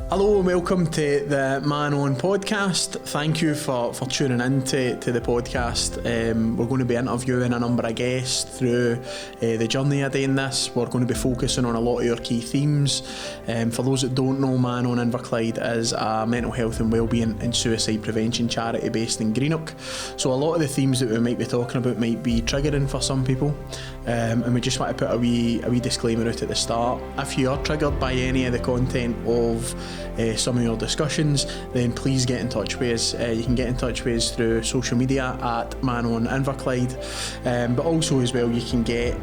Hello and welcome to the Man On podcast. Thank you for tuning in to the podcast. We're going to be interviewing a number of guests through the journey of doing this. We're going to be focusing on a lot of your key themes. For those that don't know, Man On Inverclyde is a mental health and wellbeing and suicide prevention charity based in Greenock. So a lot of the themes that we might be talking about might be triggering for some people. And we just want to put a wee disclaimer out at the start. If you are triggered by any of the content of some of your discussions, then please get in touch with us. You can get in touch with us through social media at Man On Inverclyde, but also as well you can get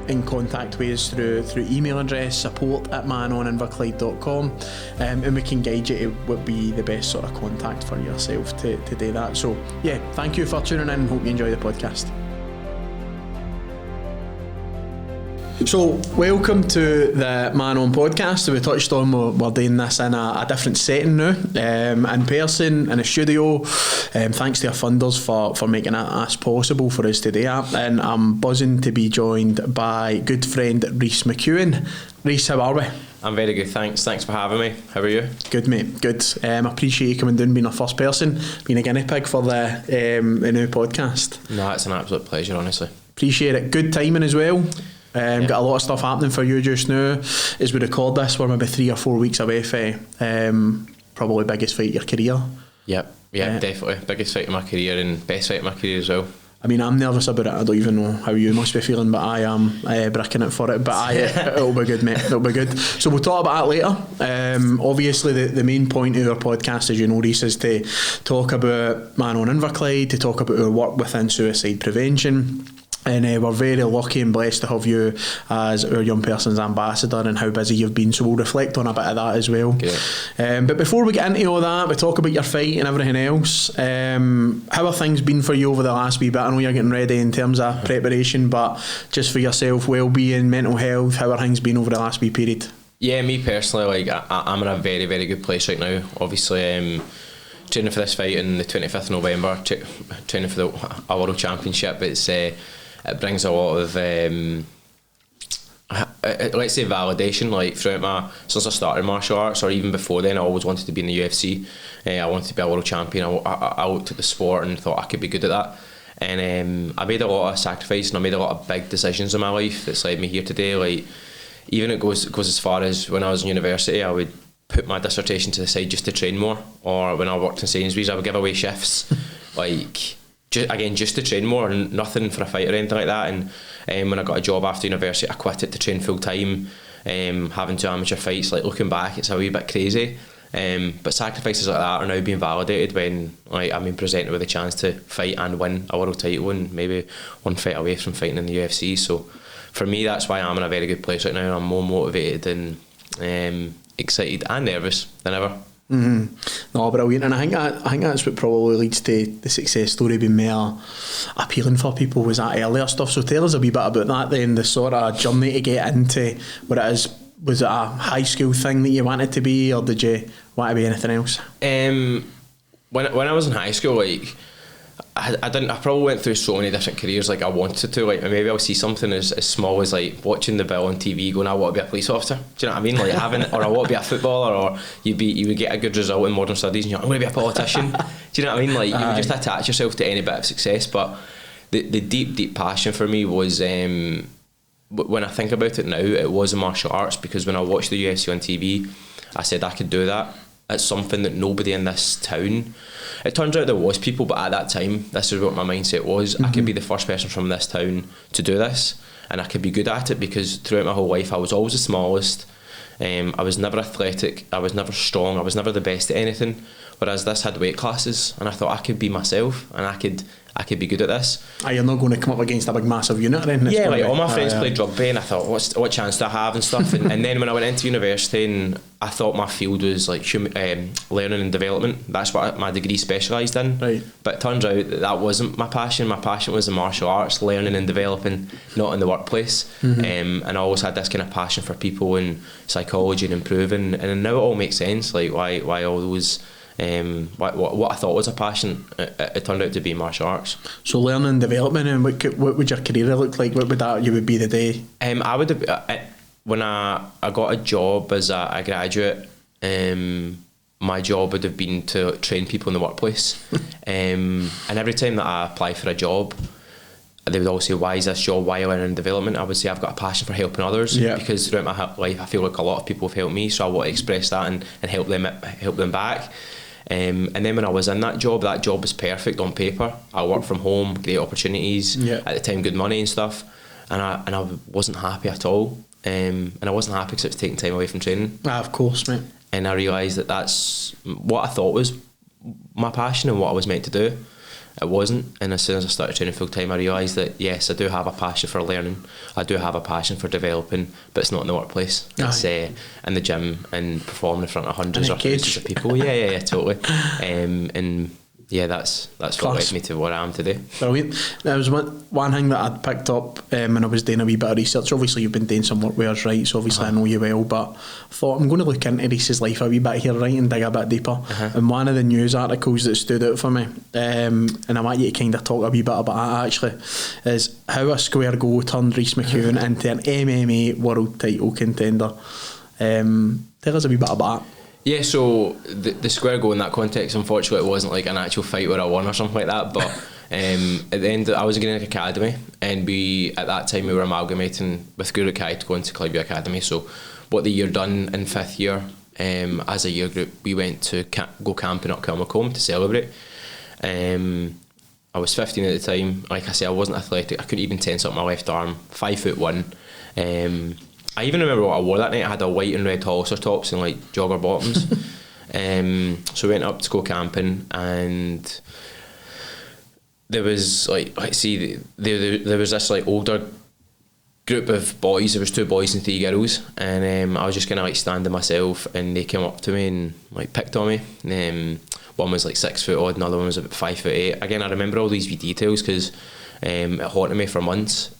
in contact with us through email address support@manoninverclyde.com, and we can guide you to what would be the best sort of contact for yourself to do that. So yeah, thank you for tuning in. Hope you enjoy the podcast. So, welcome to the Man On podcast. We touched on we're doing this in a different setting now, in person, in a studio. Thanks to our funders for making it as possible for us to do that. And I'm buzzing to be joined by good friend Reece McEwan. Reece, how are we? I'm very good, thanks. Thanks for having me. How are you? Good, mate. Good. I appreciate you coming down, being our first person, being a guinea pig for the new podcast. No, it's an absolute pleasure, honestly. Appreciate it. Good timing as well. Got a lot of stuff happening for you just now. As we record this, we're maybe 3 or 4 weeks away from probably biggest fight of your career. Yep, definitely. Biggest fight of my career and best fight of my career as well. I mean, I'm nervous about it. I don't even know how you must be feeling, but I am bricking it for it. But it'll be good, mate. It'll be good. So we'll talk about that later. Obviously, the main point of our podcast, as you know, Reece, is to talk about Man On Inverclyde, to talk about our work within suicide prevention. And we're very lucky and blessed to have you as our young person's ambassador and how busy you've been, so we'll reflect on a bit of that as well. But before we get into all that, we talk about your fight and everything else. How have things been for you over the last wee bit? I know you're getting ready in terms of preparation, but just for yourself, well-being, mental health, how have things been over the last wee period? Yeah, me personally, I'm in a very, very good place right now. Obviously, training for this fight on the 25th of November, training for a World Championship. It brings a lot of let's say validation. Like since I started martial arts, or even before then, I always wanted to be in the UFC. I wanted to be a world champion. I looked at the sport and thought I could be good at that. And I made a lot of sacrifices and I made a lot of big decisions in my life that's led me here today. Like even it goes as far as when I was in university, I would put my dissertation to the side just to train more. Or when I worked in Sainsbury's, I would give away shifts, like. Just to train more, and nothing for a fight or anything like that. And when I got a job after university, I quit it to train full time, having 2 amateur fights. Like looking back, it's a wee bit crazy. But sacrifices like that are now being validated when I'm being presented with a chance to fight and win a world title, and maybe one fight away from fighting in the UFC. So for me, that's why I'm in a very good place right now. I'm more motivated and excited and nervous than ever. Mm-hmm. No, brilliant, and I think that's what probably leads to the success story being more appealing for people, was that earlier stuff. So tell us a wee bit about that then, the sort of journey to get into what it is. Was it a high school thing that you wanted to be, or did you want to be anything else? When I was in high school, like I probably went through so many different careers like I wanted to. Like maybe I'll see something as small as like watching the bill on TV going, I want to be a police officer. Do you know what I mean? Like having it, or I want to be a footballer, or you would get a good result in modern studies and you're like, I'm going to be a politician. Do you know what I mean? Like you would just attach yourself to any bit of success. But the deep passion for me was, when I think about it now, it was the martial arts, because when I watched the UFC on TV, I said I could do that. It's something that nobody in this town. It turns out there was people, but at that time, this is what my mindset was. Mm-hmm. I could be the first person from this town to do this, and I could be good at it, because throughout my whole life I was always the smallest. I was never athletic, I was never strong, I was never the best at anything. Whereas this had weight classes, and I thought I could be myself, and I could be good at this. You're not going to come up against a big massive unit or anything? Yeah, like all my friends played rugby, and I thought, what chance do I have and stuff. and then when I went into university, and I thought my field was like learning and development. That's what my degree specialised in. Right. But it turns out that wasn't my passion. My passion was the martial arts, learning and developing, not in the workplace. Mm-hmm. And I always had this kind of passion for people and psychology and improving. And now it all makes sense, like why all those what I thought was a passion, it turned out to be martial arts. So learning and development, and what would your career look like? What would that you would be today? I would have, when I got a job as a graduate, my job would have been to train people in the workplace. And every time that I apply for a job, they would always say, why is this job, why learning and development? I would say I've got a passion for helping others, because throughout my life I feel like a lot of people have helped me, so I want to express that and help them back. And then when I was in that job was perfect on paper. I worked from home, great opportunities, at the time good money and stuff, and I wasn't happy at all. And I wasn't happy because it was taking time away from training. Of course, mate. And I realised that that's what I thought was my passion and what I was meant to do. It wasn't. And as soon as I started training full time, I realised that yes, I do have a passion for learning, I do have a passion for developing, but it's not in the workplace. It's in the gym and performing in front of hundreds or thousands of people. Yeah, totally. And yeah, that's what led me to where I am today. Brilliant. There was one thing that I'd picked up when I was doing a wee bit of research. Obviously you've been doing some work with us, right, so obviously I know you well, but I thought I'm going to look into Reece's life a wee bit here, right, and dig a bit deeper. And one of the news articles that stood out for me, and I want you to kind of talk a wee bit about that actually, is how a square go turned Reece McEwan into an MMA world title contender. Tell us a wee bit about that. Yeah, so the square go in that context, unfortunately, it wasn't like an actual fight where I won or something like that. But at the end, I was in Greenock Academy, and at that time we were amalgamating with Greenock to go into Club Academy. So what the year done in 5th year, as a year group, we went to go camping up Kilmacombe to celebrate. I was 15 at the time. Like I said, I wasn't athletic. I couldn't even tense up my left arm. 5'1". I even remember what I wore that night. I had a white and red Hollister tops and like jogger bottoms. So we went up to go camping, and there was there was this like older group of boys. There was 2 boys and 3 girls, and I was just kind of like standing myself, and they came up to me and like picked on me. One was like 6 foot odd, another one was about 5'8". Again, I remember all these wee details because it haunted me for months.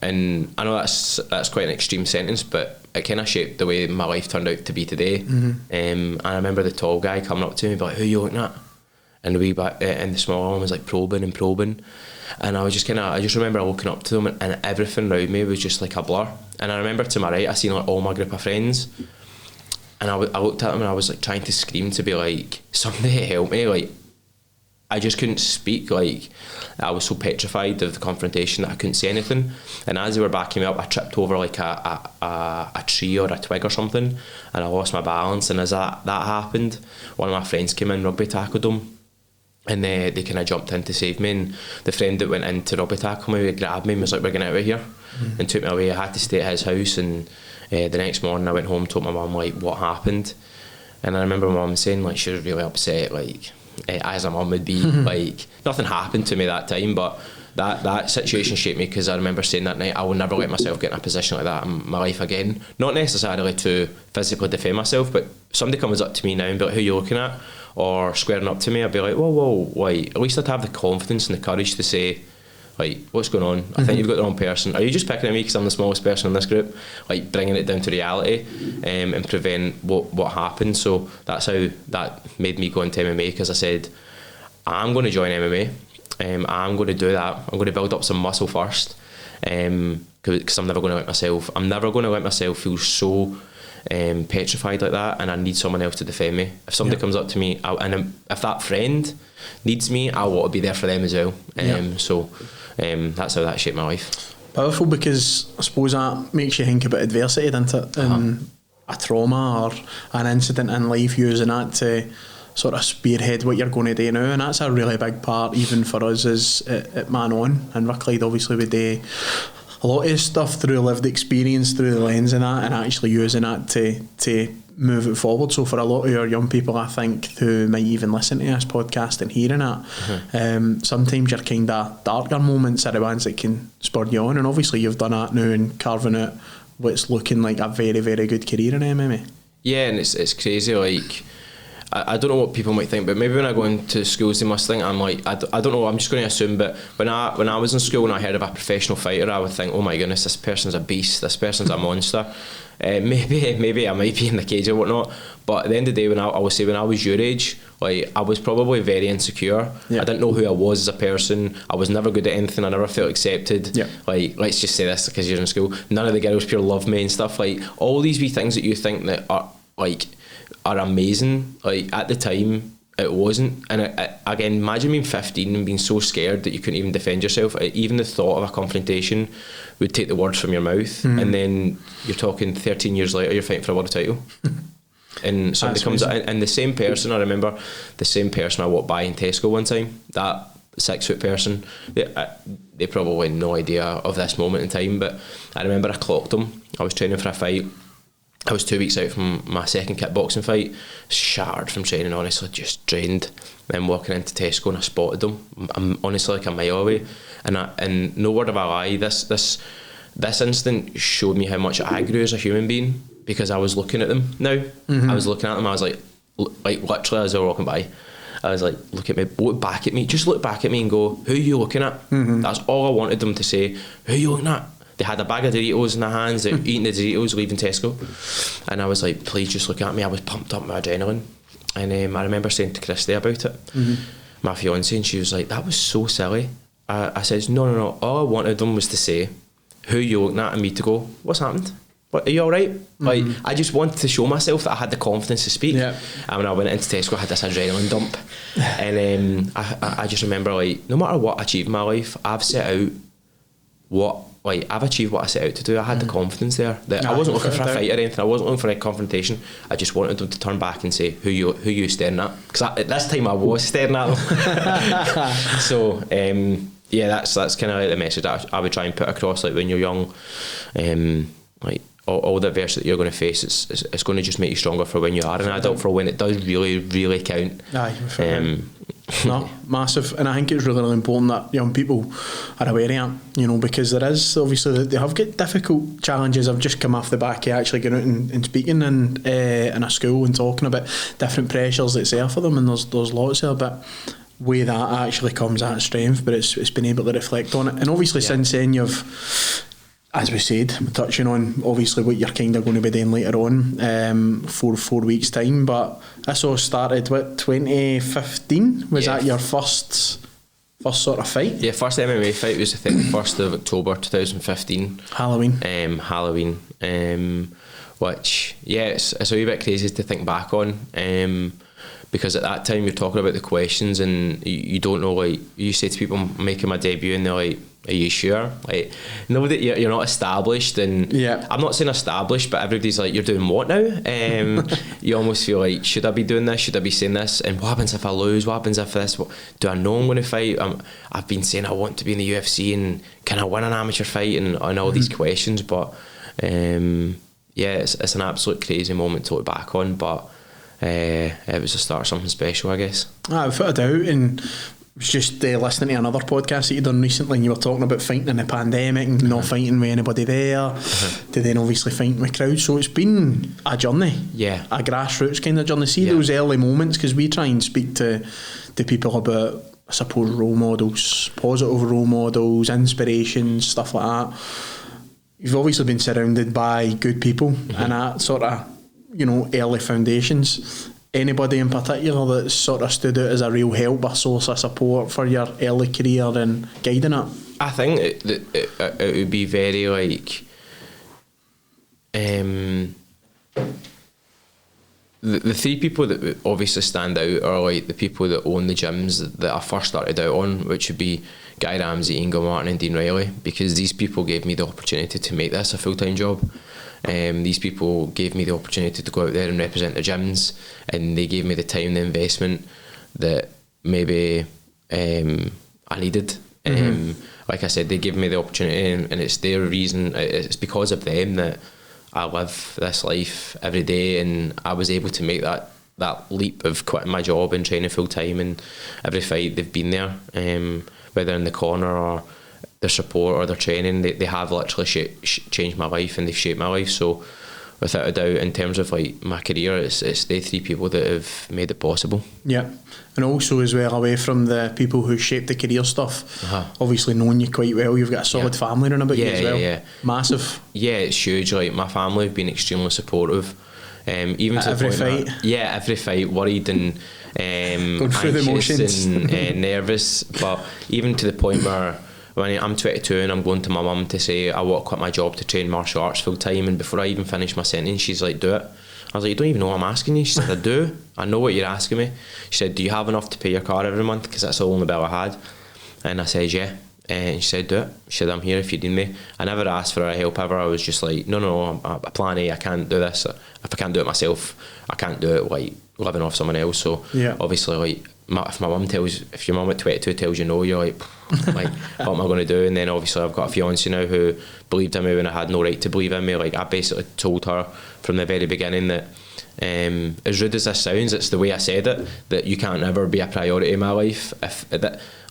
And I know that's quite an extreme sentence, but it kind of shaped the way my life turned out to be today. And I remember the tall guy coming up to me, like, "Who are you looking at?" And the smaller one was like probing. And I just remember looking up to them, and everything around me was just like a blur. And I remember to my right, I seen like all my group of friends, and I looked at them and I was like trying to scream to be like, "Somebody help me!" Like, I just couldn't speak. Like, I was so petrified of the confrontation that I couldn't say anything. And as they were backing me up, I tripped over like a tree or a twig or something, and I lost my balance. And as that happened, one of my friends came in, rugby tackled him, and they kind of jumped in to save me. And the friend that went in to rugby tackle me grabbed me and was like, "We're getting out of here," and took me away. I had to stay at his house, and the next morning I went home, told my mum like what happened. And I remember my mum saying like she was really upset, like as a mum would be. Like, nothing happened to me that time, but that situation shaped me, because I remember saying that night, I will never let myself get in a position like that in my life again. Not necessarily to physically defend myself, but somebody comes up to me now and be like, "Who are you looking at?" or squaring up to me, I'd be like, whoa, like, at least I'd have the confidence and the courage to say, like, "What's going on? I think you've got the wrong person. Are you just picking at me because I'm the smallest person in this group?" Like, bringing it down to reality, and prevent what happened. So that's how that made me go into MMA, because I said, I'm going to join MMA. I'm going to do that. I'm going to build up some muscle first, because I'm never going to let myself feel so petrified like that, and I need someone else to defend me. If somebody comes up to me, if that friend needs me, I want to be there for them as well. So that's how that shaped my life. Powerful, because I suppose that makes you think about adversity, doesn't it? And a trauma or an incident in life, using that to sort of spearhead what you're going to do now. And that's a really big part, even for us as at Man On Inverclyde. Obviously we do a lot of stuff through lived experience, through the lens of that, and actually using that to move it forward. So for a lot of your young people, I think, who might even listen to this podcast and hearing it, sometimes your kind of darker moments are the ones that can spur you on. And obviously you've done that now and carving out what's looking like a very, very good career in MMA. Yeah, and it's crazy. Like, I don't know what people might think, but maybe when I go into schools, they must think I'm like, I don't know, I'm just going to assume, but when I was in school and I heard of a professional fighter, I would think, oh my goodness, this person's a beast, this person's a monster. Maybe I might be in the cage or whatnot, but at the end of the day, when I was your age, like, I was probably very insecure. I didn't know who I was as a person. I was never good at anything. I never felt accepted. Like, let's just say this, because you're in school, none of the girls pure love me and stuff. Like, all these wee things that you think that are like are amazing. Like at the time it wasn't, and again, imagine being 15 and being so scared that you couldn't even defend yourself. Even the thought of a confrontation would take the words from your mouth, and then you're talking 13 years later you're fighting for a world title. And somebody comes out, and the same person, I remember the same person I walked by in Tesco one time, that 6 foot person, they probably had no idea of this moment in time, but I remember I clocked him. I was training for a fight. I was 2 weeks out from my second kickboxing fight, shattered from training, honestly, just drained. Then walking into Tesco and I spotted him. I'm honestly like a mile away, and no word of a lie, this instant showed me how much I grew as a human being, because I was looking at them now. I was looking at them. I was like literally as they were walking by, I was like, look at me, look back at me, just look back at me and go, who are you looking at? That's all I wanted them to say. Who are you looking at? They had a bag of Doritos in their hands, they were eating the Doritos, leaving Tesco, and I was like, please just look at me. I was pumped up with adrenaline, and I remember saying to Christy about it, my fiancée, and she was like, that was so silly. I said, no, all I wanted them was to say, who are you looking at, and me to go, what's happened? What, are you alright? Like, I just wanted to show myself that I had the confidence to speak. And when I went into Tesco, I had this adrenaline dump, and I just remember, like, no matter what I achieve in my life, I've achieved what I set out to do. I had the confidence there that I wasn't looking for a fight or anything. I wasn't looking for a confrontation. I just wanted them to turn back and say, who you staring at? Because at this time I was staring at them. So yeah, that's kind of like the message that I would try and put across. Like when you're young, like all the adversity that you're going to face, it's going to just make you stronger for when you are an adult, for when it does really, really count. No, massive, and I think it's really, really important that young people are aware of it, because there is obviously, they have got difficult challenges. I've just come off the back of actually going out and speaking in a school and talking about different pressures that's there for them, and there's lots there, but way that actually comes at strength, but it's been able to reflect on it. And obviously since then you've, as we said, we're touching on obviously what you're kind of going to be doing later on, for 4 weeks time, but this all started with 2015. Was that your first sort of fight? Yeah, first MMA fight was the 31st of October 2015. Halloween, which it's a wee bit crazy to think back on, because at that time you're talking about the questions and you don't know, like, you say to people, I'm making my debut, and they're like, are you sure? Like, know that you're not established, and I'm not saying established, but everybody's like, you're doing what now? You almost feel like, should I be doing this? Should I be saying this? And what happens if I lose? What happens if this? Do I know I'm going to fight? I've been saying I want to be in the UFC, and can I win an amateur fight? And all these questions, but it's an absolute crazy moment to look back on, but it was the start of something special, I guess. Without a doubt. And I was just listening to another podcast that you done recently, and you were talking about fighting in the pandemic and not fighting with anybody there, to then obviously fighting with crowds. So it's been a journey, a grassroots kind of journey. See those early moments, because we try and speak to people about, I suppose, role models, positive role models, inspirations, stuff like that. You've obviously been surrounded by good people and that sort of, early foundations. Anybody in particular that sort of stood out as a real help, a source of support for your early career and guiding it? I think it would be very like the three people that obviously stand out are like the people that own the gyms that I first started out on, which would be Guy Ramsey, Ingo Martin and Dean Riley, because these people gave me the opportunity to make this a full-time job. These people gave me the opportunity to go out there and represent the gyms, and they gave me the time, the investment that maybe I needed. Like I said, they gave me the opportunity, and it's their reason, it's because of them that I live this life every day, and I was able to make that leap of quitting my job and training full time. And every fight they've been there, whether in the corner or their support or their training, they have literally changed my life, and they've shaped my life. So without a doubt, in terms of like my career, it's the three people that have made it possible. And also as well, away from the people who shaped the career stuff, obviously knowing you quite well, you've got a solid family around about you as well. Massive. It's huge. Like, my family have been extremely supportive, even at to every the point fight. Every fight, worried and going through the motions and nervous, but even to the point where when I'm 22 and I'm going to my mum to say I want to quit my job to train martial arts full time, and before I even finish my sentence, she's like, do it. I was like, you don't even know what I'm asking you. She said, I do. I know what you're asking me. She said, do you have enough to pay your car every month? Because that's the only bill I had. And I said, yeah. And she said, do it. She said, I'm here if you need me. I never asked for her help ever. I was just like, no, I'm a plan A, I can't do this. If I can't do it myself, I can't do it like living off someone else. So obviously, like, if your mum at 22 tells you no, you're like what am I going to do? And then obviously I've got a fiance now who believed in me when I had no right to believe in me. Like, I basically told her from the very beginning that, as rude as this sounds, it's the way I said it, that you can't ever be a priority in my life.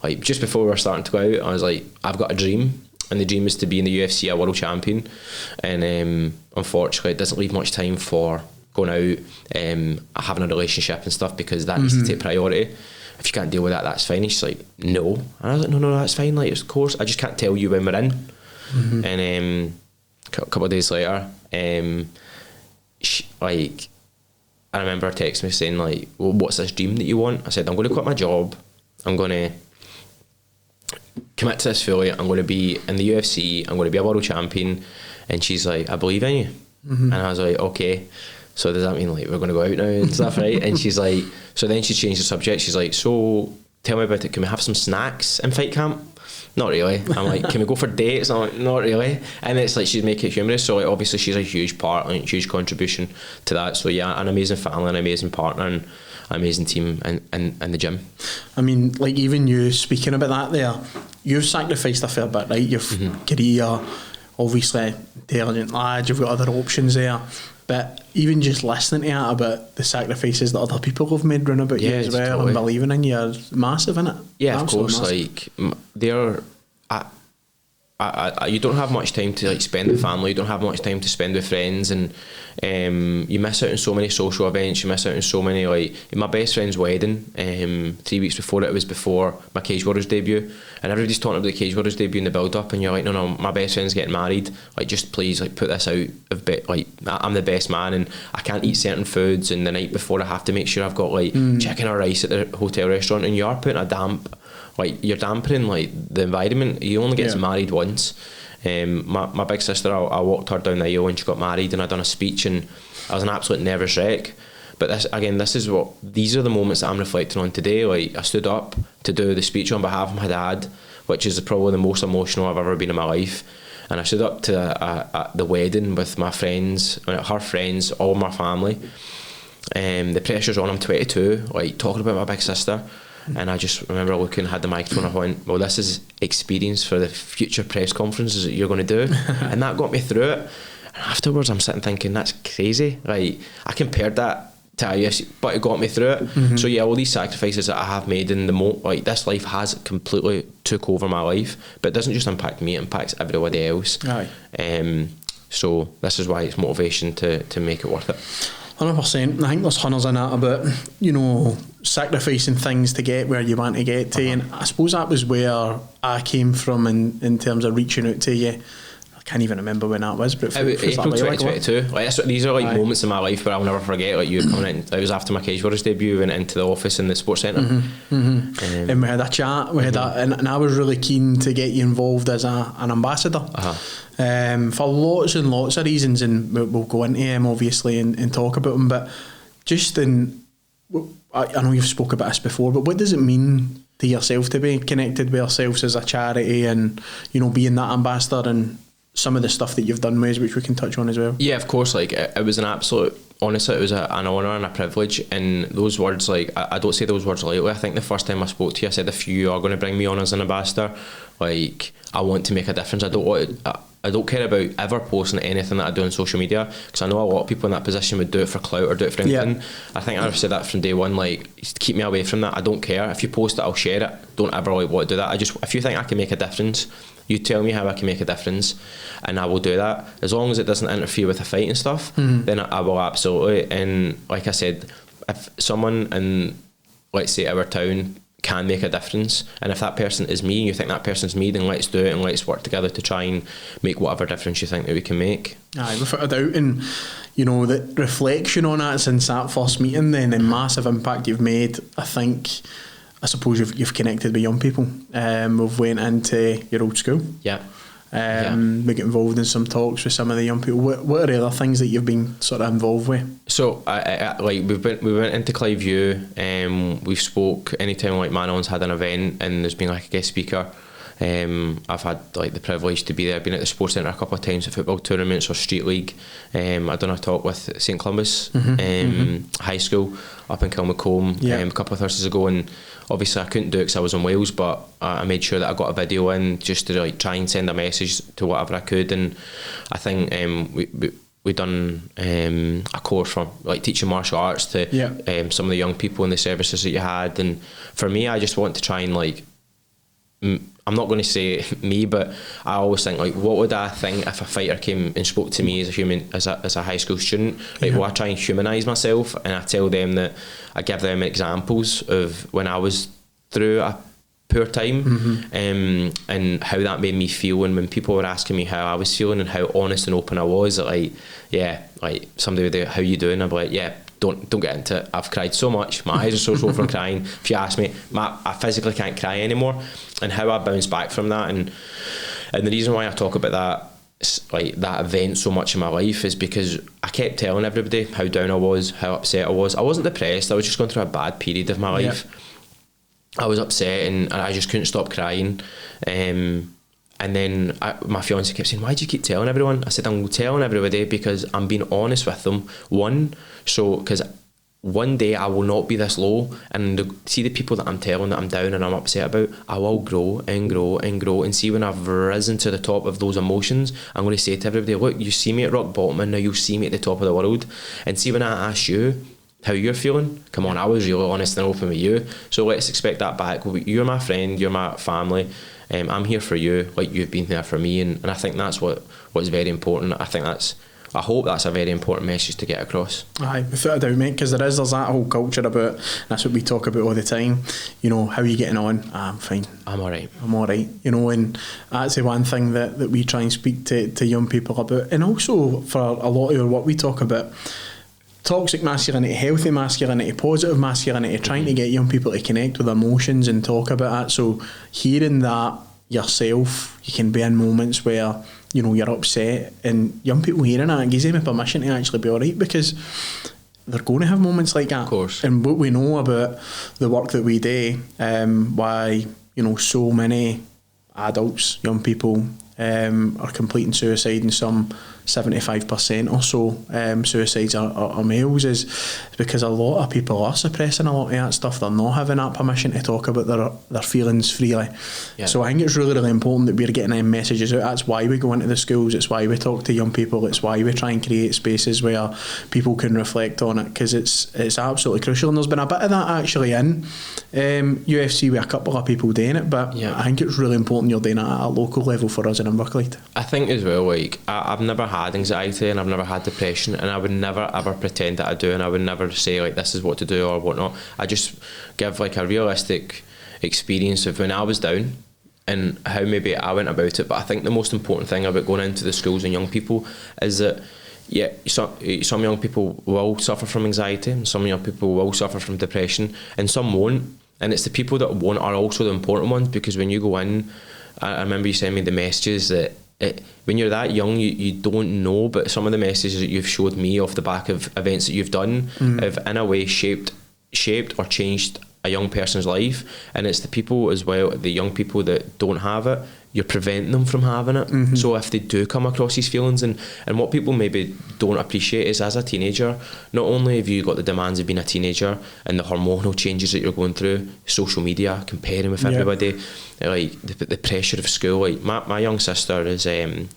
Like, just before we were starting to go out, I was like, I've got a dream, and the dream is to be in the UFC, a world champion. And unfortunately, it doesn't leave much time for going out, having a relationship and stuff, because that needs to take priority. If you can't deal with that, that's fine. And she's like, no. And I was like, no, that's fine. Like, of course, I just can't tell you when we're in. And a couple of days later, I remember her texting me saying, like, well, what's this dream that you want? I said, I'm going to quit my job. I'm going to commit to this fully. I'm going to be in the UFC. I'm going to be a world champion. And she's like, I believe in you. And I was like, okay. So does that mean, like, we're going to go out now and stuff, right? And she's like, so then she changed the subject. She's like, so tell me about it. Can we have some snacks in fight camp? Not really. I'm like, can we go for dates? I'm like, not really. And it's like, she'd make it humorous. So, like, obviously she's a huge part, like, huge contribution to that. So yeah, an amazing family, an amazing partner, and an amazing team in the gym. I mean, like, even you speaking about that there, you've sacrificed a fair bit, right? You've career, obviously intelligent lad, you've got other options there. But even just listening to that about the sacrifices that other people have made round about you as well, totally, and believing in you, is massive, isn't it? Yeah, absolutely, of course. Massive. Like, they're, you don't have much time to, like, spend with family. You don't have much time to spend with friends, and you miss out on so many social events. You miss out on so many, like, my best friend's wedding. 3 weeks before it was before my Cage Warriors debut, and everybody's talking about the Cage Warriors debut in the build up, and you're like, no, my best friend's getting married. Like, just please, like, put this out of bit. Like, I'm the best man, and I can't eat certain foods, and the night before I have to make sure I've got, like, chicken or rice at the hotel restaurant, and you are putting a damp. Like, you're dampening, like, the environment. You only get married once. My big sister, I walked her down the aisle when she got married, and I done a speech, and I was an absolute nervous wreck. But these are the moments that I'm reflecting on today. Like, I stood up to do the speech on behalf of my dad, which is probably the most emotional I've ever been in my life. And I stood up to the wedding with my friends, her friends, all my family. The pressure's on. I'm 22, like, talking about my big sister. And I just remember looking, had the microphone, I went, well, this is experience for the future press conferences that you're going to do. And that got me through it. And afterwards, I'm sitting thinking, that's crazy. Like, I compared that to IUFC, but it got me through it. So yeah, all these sacrifices that I have made in like, this life has completely took over my life, but it doesn't just impact me, it impacts everybody else. So this is why it's motivation to make it worth it. 100%. I think there's hunters in that about, you know, sacrificing things to get where you want to get to, and I suppose that was where I came from in terms of reaching out to you. I can't even remember when that was, but it was April 2022. Like, these are, like, moments in my life where I'll never forget. Like, you coming in, it was after my Cage Warriors debut, went into the office in the sports centre, and we had a chat. We had that, and I was really keen to get you involved as an ambassador. For lots and lots of reasons, and we'll go into them obviously and talk about them, but just I know you've spoke about this before, but what does it mean to yourself to be connected with ourselves as a charity, and, you know, being that ambassador, and some of the stuff that you've done with, which we can touch on as well? Yeah, of course. Like, it was an absolute, honestly, it was an honour and a privilege, and those words, like, I don't say those words lightly. I think the first time I spoke to you, I said, if you are going to bring me on as an ambassador, like, I want to make a difference. I don't care about ever posting anything that I do on social media, because I know a lot of people in that position would do it for clout or do it for anything. I think I've said that from day one, like, keep me away from that. I don't care. If you post it, I'll share it. Don't ever, like, want to do that. If you think I can make a difference, you tell me how I can make a difference, and I will do that. As long as it doesn't interfere with the fight and stuff, then I will absolutely. And like I said, if someone in, let's say, our town can make a difference, and if that person is me and you think that person's me, then let's do it, and let's work together to try and make whatever difference you think that we can make. Aye, without a doubt. And, you know, the reflection on that since that first meeting, then the massive impact you've made, I suppose you've connected with young people. We've went into your old school. Yeah. We get involved in some talks with some of the young people. What are the other things that you've been sort of involved with? So like we went into Clive View, we've spoke anytime like Man On's had an event and there's been like a guest speaker. I've had like the privilege to be there. I've been at the Sports Centre a couple of times at football tournaments or Street League. I've done a talk with St Columbus High School up in Kilmacombe a couple of Thursdays ago, and obviously I couldn't do it because I was in Wales, but I made sure that I got a video in just to like try and send a message to whatever I could. And I think we done a course for like teaching martial arts to some of the young people in the services that you had. And for me, I just want to try and like, I'm not going to say me, but I always think like, what would I think if a fighter came and spoke to me as a human, as a high school student? Like, will I try and humanise myself, and I tell them that I give them examples of when I was through a poor time, and how that made me feel, and when people were asking me how I was feeling and how honest and open I was, like somebody would be, how you doing? I'd be like, don't get into it. I've cried so much. My eyes are so sore from crying. If you ask me, I physically can't cry anymore. And how I bounce back from that, and the reason why I talk about that, like that event so much in my life, is because I kept telling everybody how down I was, how upset I was. I wasn't depressed. I was just going through a bad period of my life. I was upset and I just couldn't stop crying. And then my fiance kept saying, why do you keep telling everyone? I said, I'm telling everybody because I'm being honest with them. Because one day I will not be this low, and see the people that I'm telling that I'm down and I'm upset about, I will grow and grow and grow, and see when I've risen to the top of those emotions, I'm going to say to everybody, look, you see me at rock bottom and now you'll see me at the top of the world. And see when I ask you how you're feeling, come on, I was really honest and open with you, so let's expect that back. You're my friend, you're my family, I'm here for you like you've been there for me, and I think that's what's very important. I hope that's a very important message to get across. Aye, without a doubt, mate, because there's that whole culture about, that's what we talk about all the time, you know, how are you getting on? I'm fine. I'm alright. You know, and that's the one thing that we try and speak to young people about. And also for a lot of what we talk about, toxic masculinity, healthy masculinity, positive masculinity, trying to get young people to connect with emotions and talk about it. So hearing that yourself, you can be in moments where, you know, you're upset, and young people hearing that, it gives them permission to actually be alright, because they're going to have moments like that. Of course. And what we know about the work that we do, why, you know, so many adults, young people, are completing suicide, and some 75% or so suicides are males, is because a lot of people are suppressing a lot of that stuff. They're not having that permission to talk about their feelings freely. So I think it's really, really important that we're getting them messages out. That's why we go into the schools, it's why we talk to young people, it's why we try and create spaces where people can reflect on it, because it's absolutely crucial. And there's been a bit of that actually in UFC with a couple of people doing it, but I think it's really important you're doing it at a local level for us in Inverclyde. I think as well, like I've never had anxiety and I've never had depression, and I would never ever pretend that I do, and I would never say like this is what to do or whatnot. I just give like a realistic experience of when I was down and how maybe I went about it. But I think the most important thing about going into the schools and young people is that some young people will suffer from anxiety, and some young people will suffer from depression, and some won't. And it's the people that won't are also the important ones, because when you go in, I remember you sending me the messages that when you're that young, you don't know, but some of the messages that you've showed me off the back of events that you've done have in a way shaped or changed a young person's life. And it's the people as well, the young people that don't have it, you're preventing them from having it. So if they do come across these feelings, and what people maybe don't appreciate is, as a teenager, not only have you got the demands of being a teenager and the hormonal changes that you're going through, social media, comparing with everybody, like the pressure of school. Like my young sister is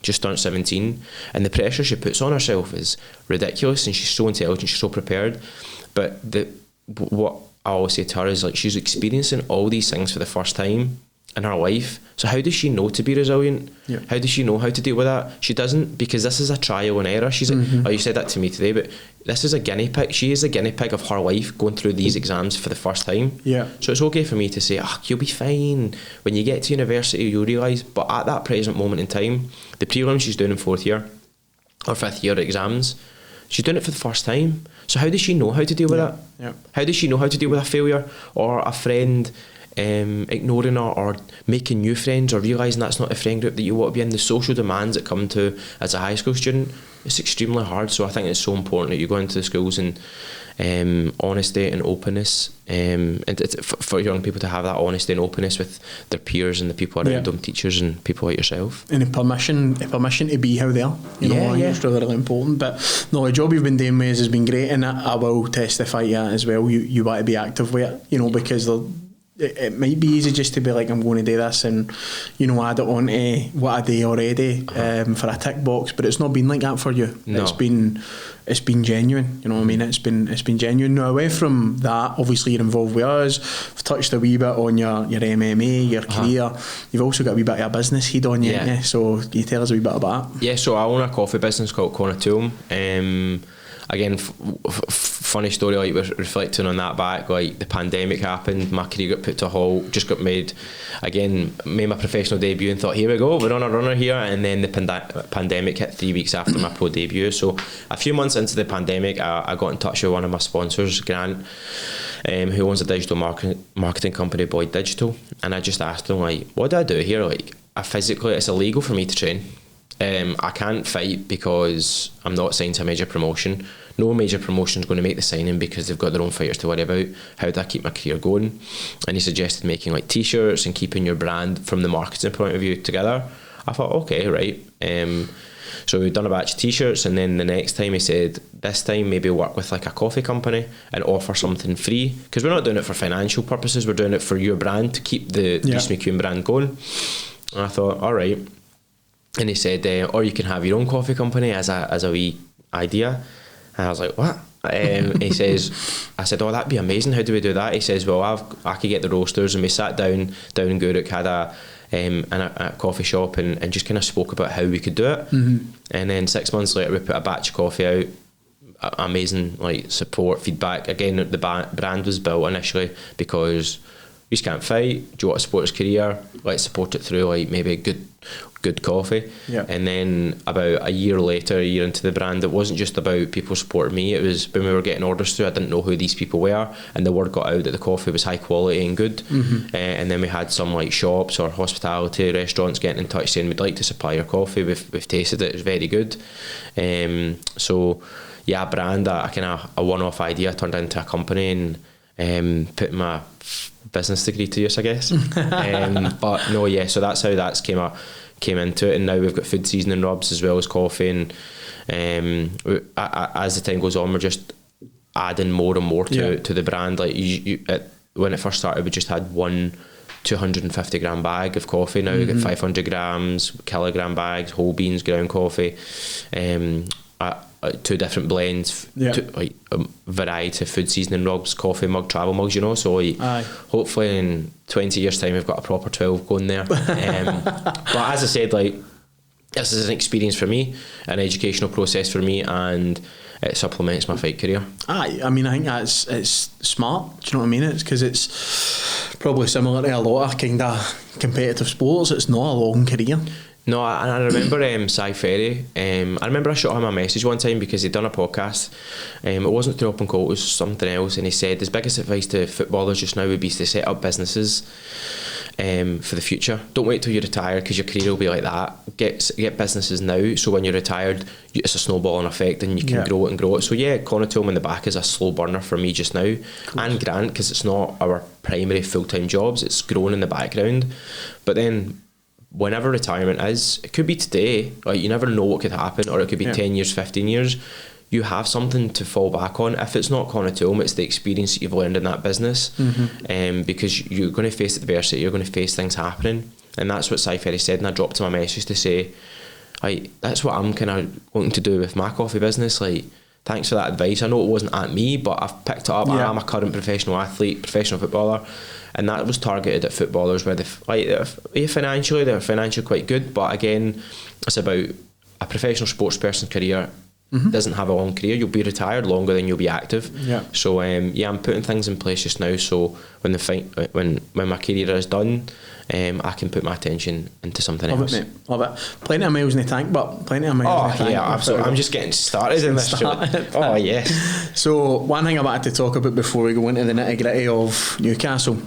just turned 17, and the pressure she puts on herself is ridiculous, and she's so intelligent, she's so prepared, but what I always say to her is, like, she's experiencing all these things for the first time in her life. So how does she know to be resilient? How does she know how to deal with that? She doesn't, because this is a trial and error. She's you said that to me today, but this is a guinea pig. She is a guinea pig of her life, going through these exams for the first time. So it's okay for me to say, you'll be fine. When you get to university, you'll realise. But at that present moment in time, the prelims she's doing in 4th year or 5th year exams, she's doing it for the first time. So how does she know how to deal with that? How does she know how to deal with a failure, or a friend ignoring or making new friends or realising that's not a friend group that you want to be in. The social demands that come to as a high school student, it's extremely hard. So I think it's so important that you go into the schools and honesty and openness, and for young people to have that honesty and openness with their peers and the people around them, teachers and people like yourself. And permission to be how they are. It's really important. But no, the job you've been doing with us has been great, and I will testify to that as well. You want to be active with it, because it might be easy just to be like, I'm going to do this and add it on to what I do already for a tick box, but it's not been like that for you. No. It's been genuine, you know what I mean? It's been genuine. Now, away from that, obviously you're involved with us. We've touched a wee bit on your MMA, your career. You've also got a wee bit of a business head on you, so can you tell us a wee bit about that? Yeah, so I own a coffee business called Conatoom. Again, funny story, like we're reflecting on that back, like the pandemic happened, my career got put to a halt, just got made my professional debut and thought, here we go, we're on a runner here, and then the pandemic hit 3 weeks after my pro debut. So a few months into the pandemic, I got in touch with one of my sponsors, Grant, who owns a digital marketing company, Boyd Digital, and I just asked him, like, what do I do here? Like, it's illegal for me to train. I can't fight because I'm not signed to a major promotion. No major promotion is going to make the signing because they've got their own fighters to worry about. How do I keep my career going? And he suggested making like t-shirts and keeping your brand from the marketing point of view together. I thought, okay, right. So we've done a batch of t-shirts, and then the next time he said, this time maybe work with like a coffee company and offer something free, because we're not doing it for financial purposes, we're doing it for your brand, to keep the Reece McEwan brand going. And I thought, all right. And he said, or you can have your own coffee company as a wee idea. And I was like, what? He says, I said, oh, that'd be amazing. How do we do that? He says, well, I could get the roasters, and we sat down in Greenock, had a coffee shop, and just kind of spoke about how we could do it. And then 6 months later, we put a batch of coffee out. Amazing like support, feedback. Again, the brand was built initially because you just can't fight. Do you want to support his career? Let's support it through like maybe good coffee. And then about a year into the brand, it wasn't just about people supporting me. It was when we were getting orders through, I didn't know who these people were, and the word got out that the coffee was high quality and good. And then we had some like shops or hospitality restaurants getting in touch saying, we'd like to supply your coffee, we've tasted it, it's very good. So yeah, a brand, a kind of a one-off idea turned into a company, and put my business degree to use, I guess. But no, yeah, so that's how that's came into it. And now we've got food seasoning rubs as well as coffee, and as the time goes on, we're just adding more and more to the brand. Like when it first started, we just had one 250 gram bag of coffee. Now we've got 500 grams, kilogram bags, whole beans, ground coffee, 2 different blends, like a variety of food seasoning rubs, coffee mug, travel mugs, so hopefully in 20 years time we've got a proper 12 going there. But as I said, like, this is an experience for me, an educational process for me, and it supplements my fight career. I mean, I think it's smart, do you know what I mean? It's because it's probably similar to a lot of kind of competitive sports. It's not a long career. No, and I remember Cy Ferry. I remember I shot him a message one time because he'd done a podcast. It wasn't through Open Call, it was something else, and he said his biggest advice to footballers just now would be to set up businesses for the future. Don't wait till you retire, because your career will be like that. Get businesses now, so when you're retired, it's a snowballing effect, and you can grow it and grow it. So yeah, Conatoom in the back is a slow burner for me just now, and Grant, because it's not our primary full-time jobs, it's growing in the background. But then whenever retirement is, it could be today, like, you never know what could happen, or it could be 10 years, 15 years. You have something to fall back on. If it's not Conatoom, it's the experience that you've learned in that business, because you're going to face adversity, you're going to face things happening, and that's what Cy Ferry said. And I dropped him a message to say, like, that's what I'm kind of wanting to do with my coffee business. Like, thanks for that advice. I know it wasn't at me, but I've picked it up. I'm a current professional athlete, professional footballer, and that was targeted at footballers where they're financially quite good, but again, it's about a professional sports person career doesn't have a long career. You'll be retired longer than you'll be active. Yeah. So I'm putting things in place just now. So when my career is done, I can put my attention into something else. Love it, mate. Love it. Plenty of miles in the tank, but plenty of miles in the tank. Oh yeah, absolutely. I'm just getting started in this. Oh yes. So one thing I wanted to talk about before we go into the nitty gritty of Newcastle.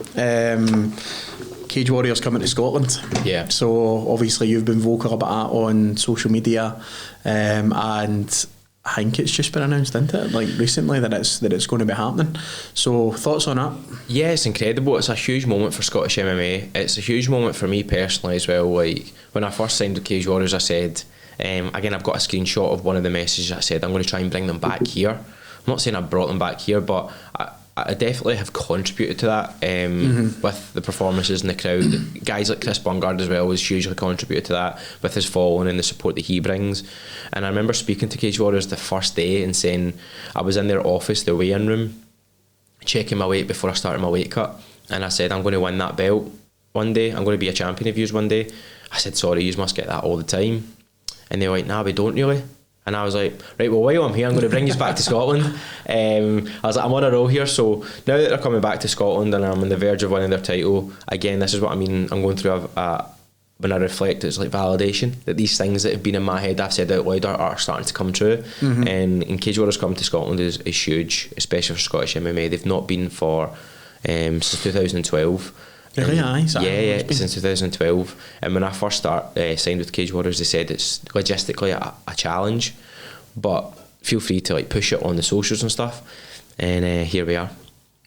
Cage Warriors coming to Scotland. Yeah. So obviously you've been vocal about that on social media, and I think it's just been announced, isn't it? Like recently that it's going to be happening. So thoughts on that? Yeah, it's incredible. It's a huge moment for Scottish MMA. It's a huge moment for me personally as well. Like when I first signed with Cage Warriors, I said, again, I've got a screenshot of one of the messages. I said I'm going to try and bring them back here. I'm not saying I brought them back here, but I definitely have contributed to that with the performances and the crowd. Guys like Chris Bungard as well has hugely contributed to that with his following and the support that he brings. And I remember speaking to Cage Warriors the first day and saying I was in their office, their weigh-in room, checking my weight before I started my weight cut, and I said I'm going to win that belt one day. I'm going to be a champion of yours one day. I said sorry, you must get that all the time. And they were like, nah, we don't really. And I was like, right, well, while I'm here, I'm going to bring you back to Scotland. I was like, I'm on a roll here. So now that they're coming back to Scotland and I'm on the verge of winning their title, again, this is what I mean. I'm going through when I reflect, it's like validation that these things that have been in my head, I've said out loud, are starting to come true. And Cage Warriors coming to Scotland is huge, especially for Scottish MMA. They've not been for since 2012. Really? Yeah, since 2012. And when I first signed with Cage Warriors, they said it's logistically a challenge, but feel free to like push it on the socials and stuff. And here we are.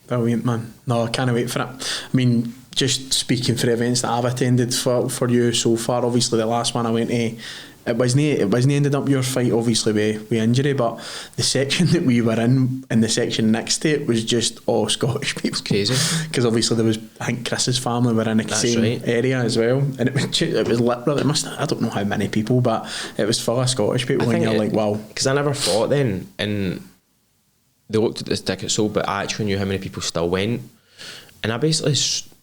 Brilliant, man. No, I can't wait for it. I mean, just speaking for events that I've attended for you so far, obviously the last one I went to, it wasn't ended up your fight obviously with injury, but the section that we were in and the section next to it was just all Scottish people. It's crazy because obviously there was, I think Chris's family were in the same area as well, and it was literally, I don't know how many people, but it was full of Scottish people, and you're like, wow. Because I never thought then, and they looked at this ticket sold, but I actually knew how many people still went, and I basically,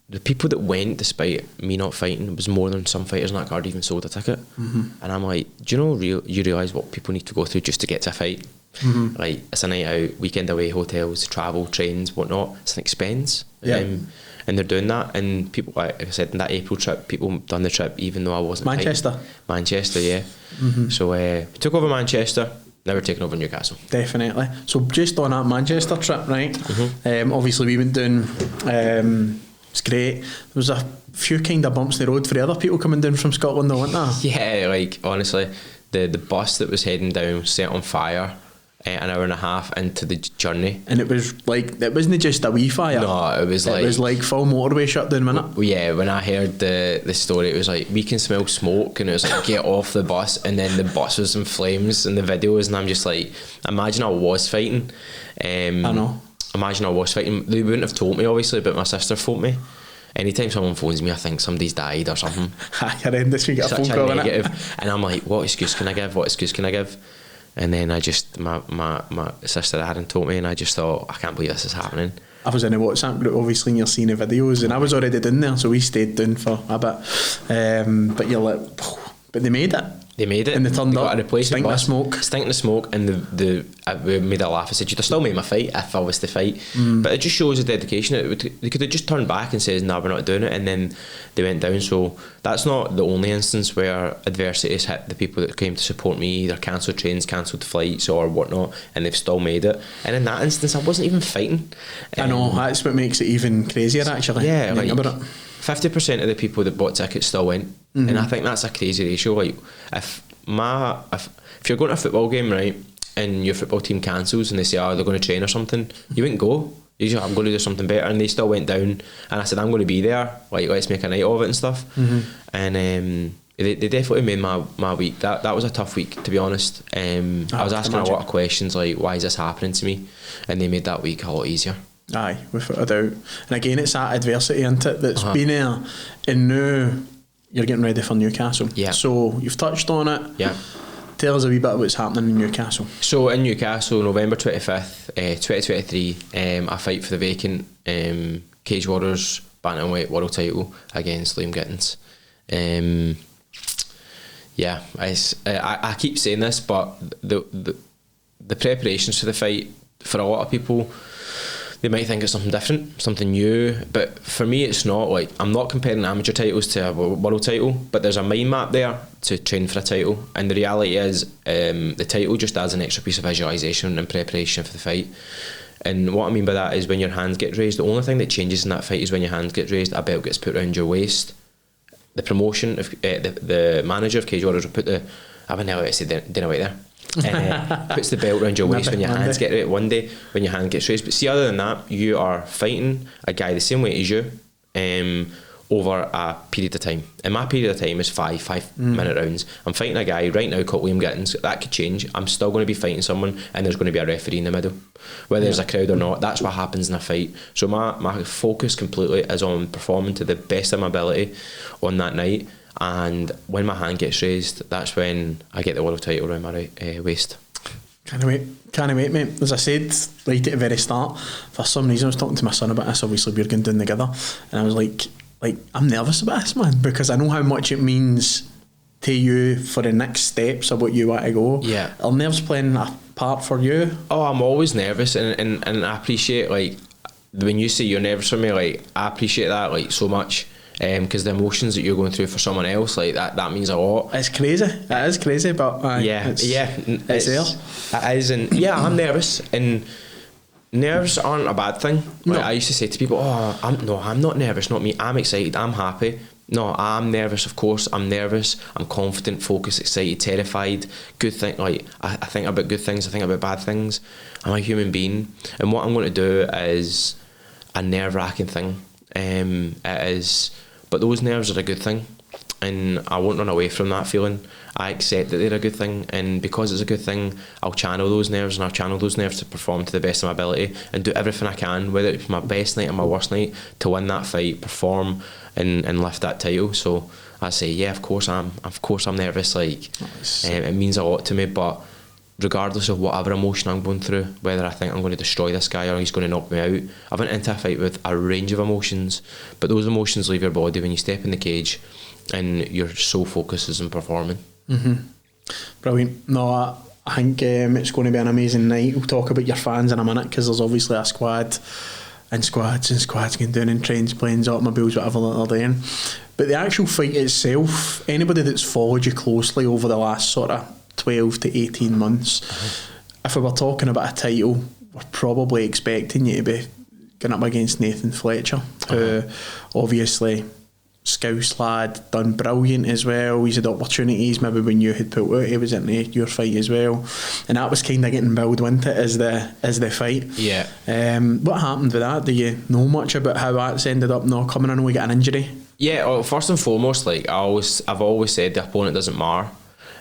the people that went despite me not fighting was more than some fighters on that card even sold a ticket. And I'm like, do you know, you realise what people need to go through just to get to a fight? Like, it's a night out, weekend away, hotels, travel, trains, whatnot. It's an expense. And they're doing that, and people, like I said, in that April trip, people done the trip even though I wasn't Manchester, yeah. So we took over Manchester, never taken over Newcastle. Definitely. So just on that Manchester trip, right, obviously we went down, it's great. There was a few kind of bumps in the road for the other people coming down from Scotland though, weren't there? Yeah, like honestly, the bus that was heading down set on fire an hour and a half into the journey. And it was like, it wasn't just a wee fire. No, it was like full motorway shut down, wasn't it? Yeah, when I heard the story, it was like, we can smell smoke, and it was like, get off the bus, and then the bus was in flames and the videos, and I'm just like, imagine I was fighting. I know. Imagine I was fighting. They wouldn't have told me obviously, but my sister phoned me. Anytime someone phones me, I think somebody's died or something. Horrendous, you get a phone call, innit? And I'm like, what excuse can I give? And then I just, my sister hadn't told me, and I just thought, I can't believe this is happening. I was in a WhatsApp group obviously, and you're seeing the videos, and I was already down there, so we stayed down for a bit, but you're like, but they made it. And they turned up, stinking of smoke, and we made a laugh. I said, you'd have still made my fight if I was to fight. But it just shows the dedication. They could have just turned back and said, no, we're not doing it, and then they went down. So that's not the only instance where adversity has hit the people that came to support me, either cancelled trains, cancelled flights or whatnot, and they've still made it. And in that instance, I wasn't even fighting. I know, that's what makes it even crazier actually. Yeah, like 50% of the people that bought tickets still went. And I think that's a crazy ratio. Like if you're going to a football game, right, and your football team cancels and they say, they're going to train or something, you wouldn't go. You just, I'm going to do something better, and they still went down, and I said, I'm going to be there, like, let's make a night of it and stuff. And they definitely made my week. That was a tough week, to be honest. I was asking a lot of questions like, why is this happening to me? And they made that week a lot easier. Aye, without a doubt. And again, it's that adversity, isn't it, that's been there, and now you're getting ready for Newcastle. Yeah. So you've touched on it. Yeah. Tell us a wee bit of what's happening in Newcastle. So in Newcastle, November 25th, 2023, I fight for the vacant Cage Warriors Bantamweight World Title against Liam Gittins. I keep saying this, but the preparations for the fight, for a lot of people, they might think it's something different, something new, but for me it's not. Like, I'm not comparing amateur titles to a world title, but there's a mind map there to train for a title, and the reality is the title just adds an extra piece of visualisation and preparation for the fight. And what I mean by that is when your hands get raised, the only thing that changes in that fight is when your hands get raised, a belt gets put around your waist. The promotion, the manager of Cage Warriors will put I wouldn't know how to say dinner right there. Puts the belt around your waist when your hands get raised. One day when your hand gets raised. But see, other than that, you are fighting a guy the same weight as you over a period of time. And my period of time is 5 minute rounds. I'm fighting a guy right now called Liam Gittins. That could change. I'm still going to be fighting someone, and there's going to be a referee in the middle. Whether there's a crowd or not, that's what happens in a fight. So my focus completely is on performing to the best of my ability on that night. And when my hand gets raised, that's when I get the world title around my waist. Can't wait, mate. As I said right at the very start, for some reason I was talking to my son about this. Obviously we're going down together, and I was like I'm nervous about this, man, because I know how much it means to you for the next steps of what you want to go. Yeah. Are nerves playing a part for you? Oh, I'm always nervous, and I appreciate, like, when you say you're nervous for me, like, I appreciate that, like, so much. Because the emotions that you're going through for someone else, like that means a lot. It's crazy. It is crazy, but it's there. It is, and yeah, I'm nervous, and nerves aren't a bad thing. No. Like, I used to say to people, I'm not nervous, not me. I'm excited, I'm happy. No, I'm nervous, of course. I'm nervous. I'm confident, focused, excited, terrified. Good thing. Like, I think about good things. I think about bad things. I'm a human being, and what I'm going to do is a nerve-wracking thing. It is. But those nerves are a good thing, and I won't run away from that feeling. I accept that they're a good thing, and because it's a good thing, I'll channel those nerves, and I'll channel those nerves to perform to the best of my ability and do everything I can, whether it's my best night or my worst night, to win that fight, perform and lift that title. So I say, yeah, of course I'm nervous. Like, it means a lot to me, but regardless of whatever emotion I'm going through, whether I think I'm going to destroy this guy or he's going to knock me out, I went into a fight with a range of emotions, but those emotions leave your body when you step in the cage and your sole focus is on performing. Brilliant. No, I think it's going to be an amazing night. We'll talk about your fans in a minute, because there's obviously a squad and squads going down in trains, planes, automobiles, whatever that they're doing. But the actual fight itself, anybody that's followed you closely over the last sort of 12 to 18 months, if we were talking about a title, we're probably expecting you to be going up against Nathan Fletcher, who obviously Scouse lad, done brilliant as well. He's had opportunities maybe when you had pulled out, he was into your fight as well, and that was kind of getting built into it as the fight. Yeah. What happened with that? Do you know much about how that's ended up not coming? I know we got an injury. Yeah, well, first and foremost, like I've always said, the opponent doesn't matter.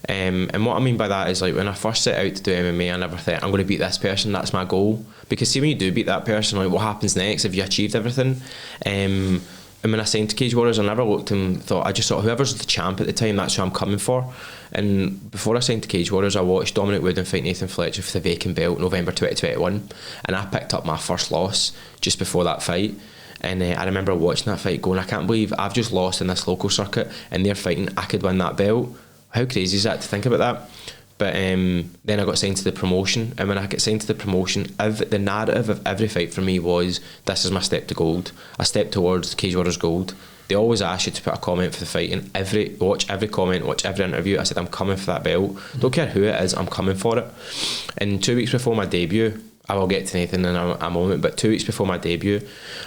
And what I mean by that is, like, when I first set out to do MMA, I never thought I'm going to beat this person, that's my goal. Because see, when you do beat that person, like, what happens next? Have you achieved everything? And when I signed to Cage Warriors, I never looked and thought, I just thought whoever's the champ at the time, that's who I'm coming for. And before I signed to Cage Warriors, I watched Dominic Wooden fight Nathan Fletcher for the vacant belt November 2021, and I picked up my first loss just before that fight. And I remember watching that fight going, I can't believe I've just lost in this local circuit and they're fighting, I could win that belt. How crazy is that to think about that? But then I got signed to the promotion, and when I got signed to the promotion, the narrative of every fight for me was, this is my step to gold, a step towards Cage Warriors Gold. They always ask you to put a comment for the fight, and watch every comment, watch every interview. I said, I'm coming for that belt. Don't care who it is, I'm coming for it. And 2 weeks before my debut, I will get to Nathan in a moment, but 2 weeks before my debut,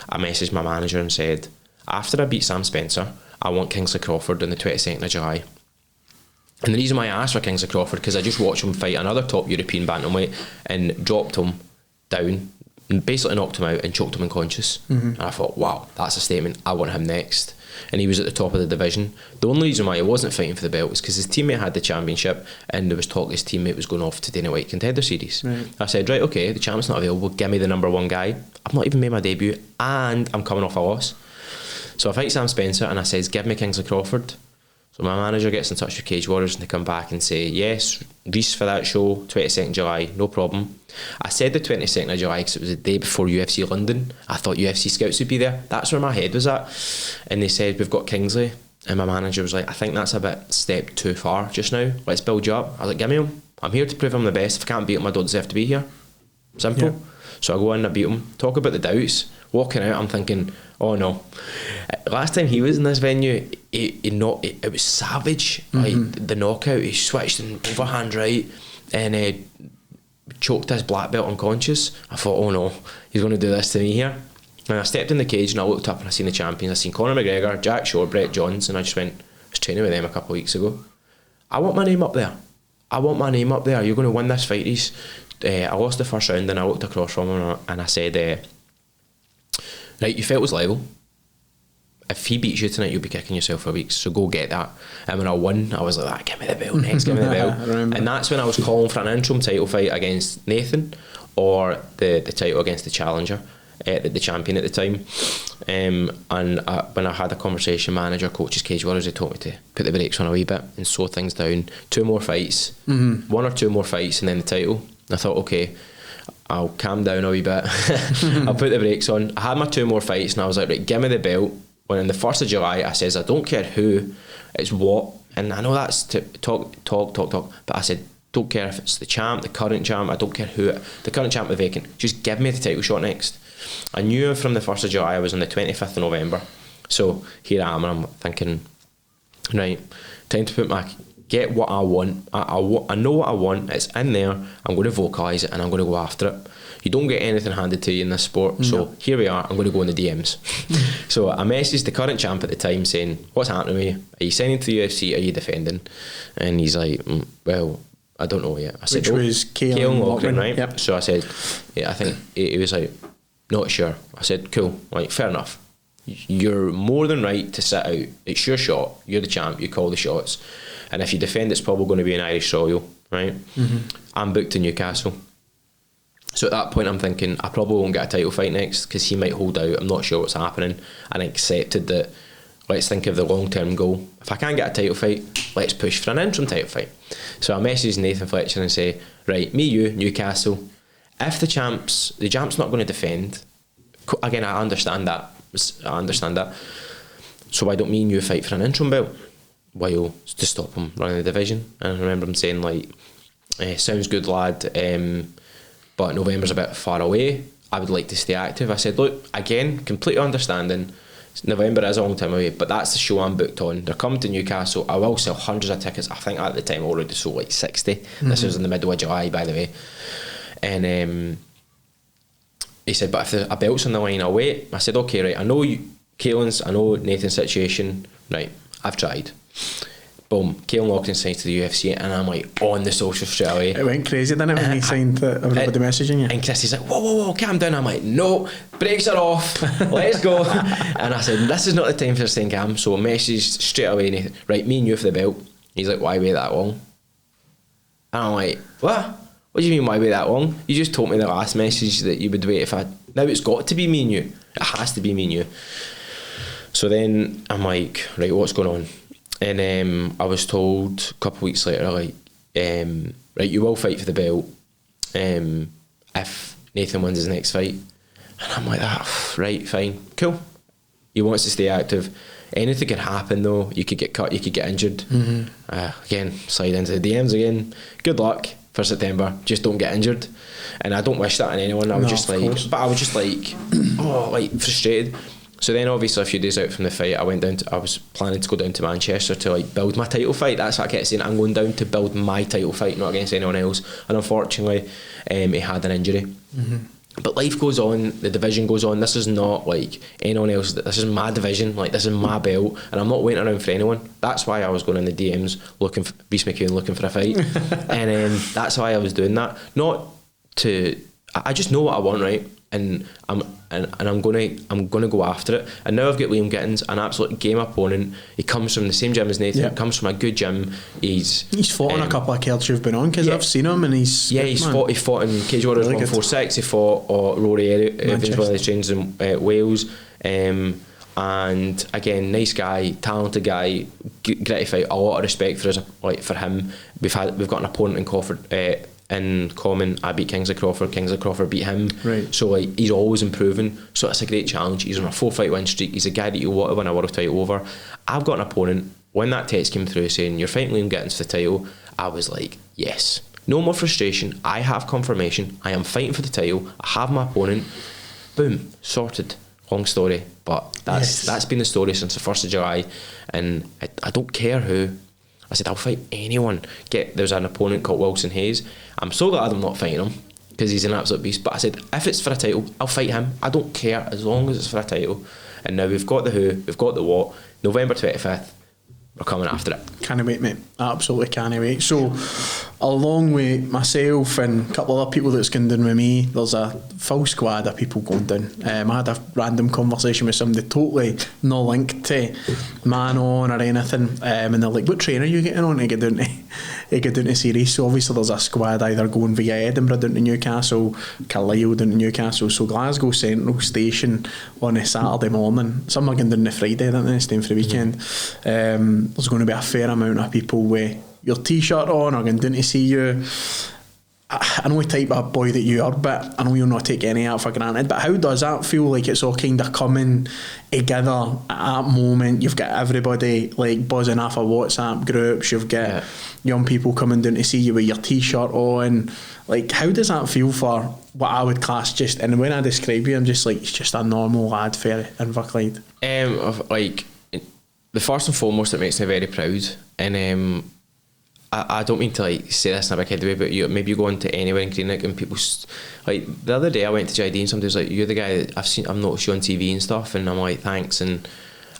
I messaged my manager and said, after I beat Sam Spencer, I want Kingsley Crawford on the 22nd of July. And the reason why I asked for Kingsley Crawford, because I just watched him fight another top European bantamweight and dropped him down and basically knocked him out and choked him unconscious. And I thought, wow, that's a statement, I want him next. And he was at the top of the division. The only reason why he wasn't fighting for the belt was because his teammate had the championship, and there was talk his teammate was going off to Dana White Contender Series. I said, right, okay, the champ's not available, give me the number one guy. I've not even made my debut and I'm coming off a loss. So I fight Sam Spencer and I says, give me Kingsley Crawford. So my manager gets in touch with Cage Warriors and they come back and say, yes, Reece for that show, 22nd July, no problem. I said the 22nd of July because it was the day before UFC London. I thought UFC scouts would be there. That's where my head was at. And they said, we've got Kingsley. And my manager was like, I think that's a bit step too far just now. Let's build you up. I was like, give me him. I'm here to prove I'm the best. If I can't beat him, I don't deserve to be here. Simple. Yeah. So I go in, I beat him. Talk about the doubts. Walking out, I'm thinking, oh no. Last time he was in this venue, it was savage. Like the knockout, he switched in overhand right and choked his black belt unconscious. I thought, oh no, he's going to do this to me here. And I stepped in the cage and I looked up and I seen the champions. I seen Conor McGregor, Jack Shore, Brett Johns, and I just went, I was training with them a couple of weeks ago. I want my name up there. I want my name up there. You're going to win this fight, Reece. I lost the first round and I looked across from him and I said, right, you felt it was level. If he beats you tonight, you'll be kicking yourself for weeks, so go get that. And when I won, I was like, give me the belt next, give me the belt. And that's when I was calling for an interim title fight against Nathan or the title against the challenger, the champion at the time. When I had a conversation, manager, coaches, Cage Warriors, they told me to put the brakes on a wee bit and slow things down. 2 more fights, 1 or 2 more fights and then the title. And I thought, okay, I'll calm down a wee bit. I'll put the brakes on. I had my 2 more fights and I was like, right, give me the belt. When on the 1st of July, I says, I don't care who, it's what. And I know that's to talk, but I said, don't care if it's the champ, the current champ, I don't care who, the current champ, the vacant. Just give me the title shot next. I knew from the 1st of July I was on the 25th of November. So here I am and I'm thinking, right, time to get what I want. I know what I want, it's in there, I'm going to vocalise it and I'm going to go after it. You don't get anything handed to you in this sport. So here we are, I'm going to go in the DMs. So I messaged the current champ at the time saying, what's happening with you? Are you signing to the UFC? Are you defending? And he's like, well, I don't know yet. I said, which was Caelan Loughran, right? Yep. So I said, yeah, I think he was like, not sure. I said, cool, like, fair enough. You're more than right to sit out. It's your shot. You're the champ. You call the shots. And if you defend, it's probably going to be an Irish soil, right? I'm booked to Newcastle. So at that point I'm thinking I probably won't get a title fight next because he might hold out. I'm not sure what's happening. And I accepted that, let's think of the long-term goal. If I can't get a title fight, let's push for an interim title fight. So I messaged Nathan Fletcher and say, right, me, you, Newcastle. If the champ's not going to defend, again, I understand that. So why don't me and you fight for an interim belt? While to stop him running the division. And I remember him saying like, sounds good, lad, but November's a bit far away. I would like to stay active. I said, look, again, completely understanding. November is a long time away, but that's the show I'm booked on. They're coming to Newcastle. I will sell hundreds of tickets. I think at the time I already sold like 60. This was in the middle of July, by the way. And he said, but if a belt's on the line, I'll wait. I said, okay, right, I know Caelan's, I know Nathan's situation. Right, I've tried. Boom, Caelan Loughran signed to the UFC and I'm like on the social straight away. It went crazy, didn't it, when he signed everybody messaging you? And Chrissy's like, whoa, calm down. I'm like, no, brakes are off, let's go. And I said, this is not the time for staying calm. So I messaged straight away, Nathan, right, me and you for the belt. He's like, why wait that long? And I'm like, what? What do you mean why wait that long? You just told me the last message that you would wait if now it's got to be me and you. It has to be me and you. So then I'm like, right, what's going on? And I was told a couple of weeks later, like, right, you will fight for the belt if Nathan wins his next fight. And I'm like, right, fine, cool. He wants to stay active. Anything could happen though. You could get cut, you could get injured. Again, slide into the DMs again. Good luck for September. Just don't get injured. And I don't wish that on anyone. I was just like, but I was just like, frustrated. So then obviously a few days out from the fight I was planning to go down to Manchester to like build my title fight. That's what I kept saying, I'm going down to build my title fight, not against anyone else. And unfortunately he had an injury. But life goes on, the division goes on. This is not like anyone else. This is my division, like this is my belt, and I'm not waiting around for anyone. That's why I was going in the DMs looking for Reece McEwan, looking for a fight. And that's why I was doing that. I just know what I want, right? And I'm gonna go after it. And now I've got Liam Gittins, an absolute game opponent. He comes from the same gym as Nathan. Comes from a good gym. He's fought on a couple of cards you've been on because I've seen him and he's fought in Cage Warriors 146. He fought Rory Evans when he trains in Wales. And again, nice guy, talented guy, great to fight. A lot of respect for him. We've got an opponent in Crawford. In common, I beat Kingsley Crawford beat him, right. So like he's always improving, so that's a great challenge. He's on a 4-fight win streak. He's a guy that you want to win a world title over. I've got an opponent. When that text came through saying you're fighting Liam Gittins for the title, I was like, yes, No more frustration. I have confirmation. I am fighting for the title. I have my opponent. Boom, sorted. Long story, but that's been the story since the 1st of July, and I don't care who. I said I'll fight anyone. There's an opponent called Wilson Hayes. I'm so glad I'm not fighting him because he's an absolute beast. But I said if it's for a title, I'll fight him. I don't care as long as it's for a title. And now we've got the who, we've got the what. November 25th, we're coming after it. Can't wait, mate. Absolutely can't wait. So, along with myself and a couple of other people that's going down with me, there's a full squad of people going down. I had a random conversation with somebody totally not linked to Man On or anything, and they're like, what train are you getting on to get down to see Reece? So obviously there's a squad either going via Edinburgh down to Newcastle, Carlisle down to Newcastle, so Glasgow Central Station on a Saturday morning. Some are going down to Friday, don't they, staying for the weekend. There's going to be a fair amount of people with your t-shirt on or going down to see you. I know the type of boy that you are, but I know you'll not take any of it for granted, but how does that feel like it's all kind of coming together at that moment? You've got everybody like buzzing off of WhatsApp groups, you've got young people coming down to see you with your t-shirt on. Like, how does that feel for what I would class just, and when I describe you, I'm just like, it's just a normal lad for Inverclyde? Like, the first and foremost, it makes me very proud, and I don't mean to like say this in a big head way, but maybe you go into anywhere in Greenock and people like the other day I went to JD and somebody's like, you're the guy that I've noticed you on TV and stuff, and I'm like, thanks. And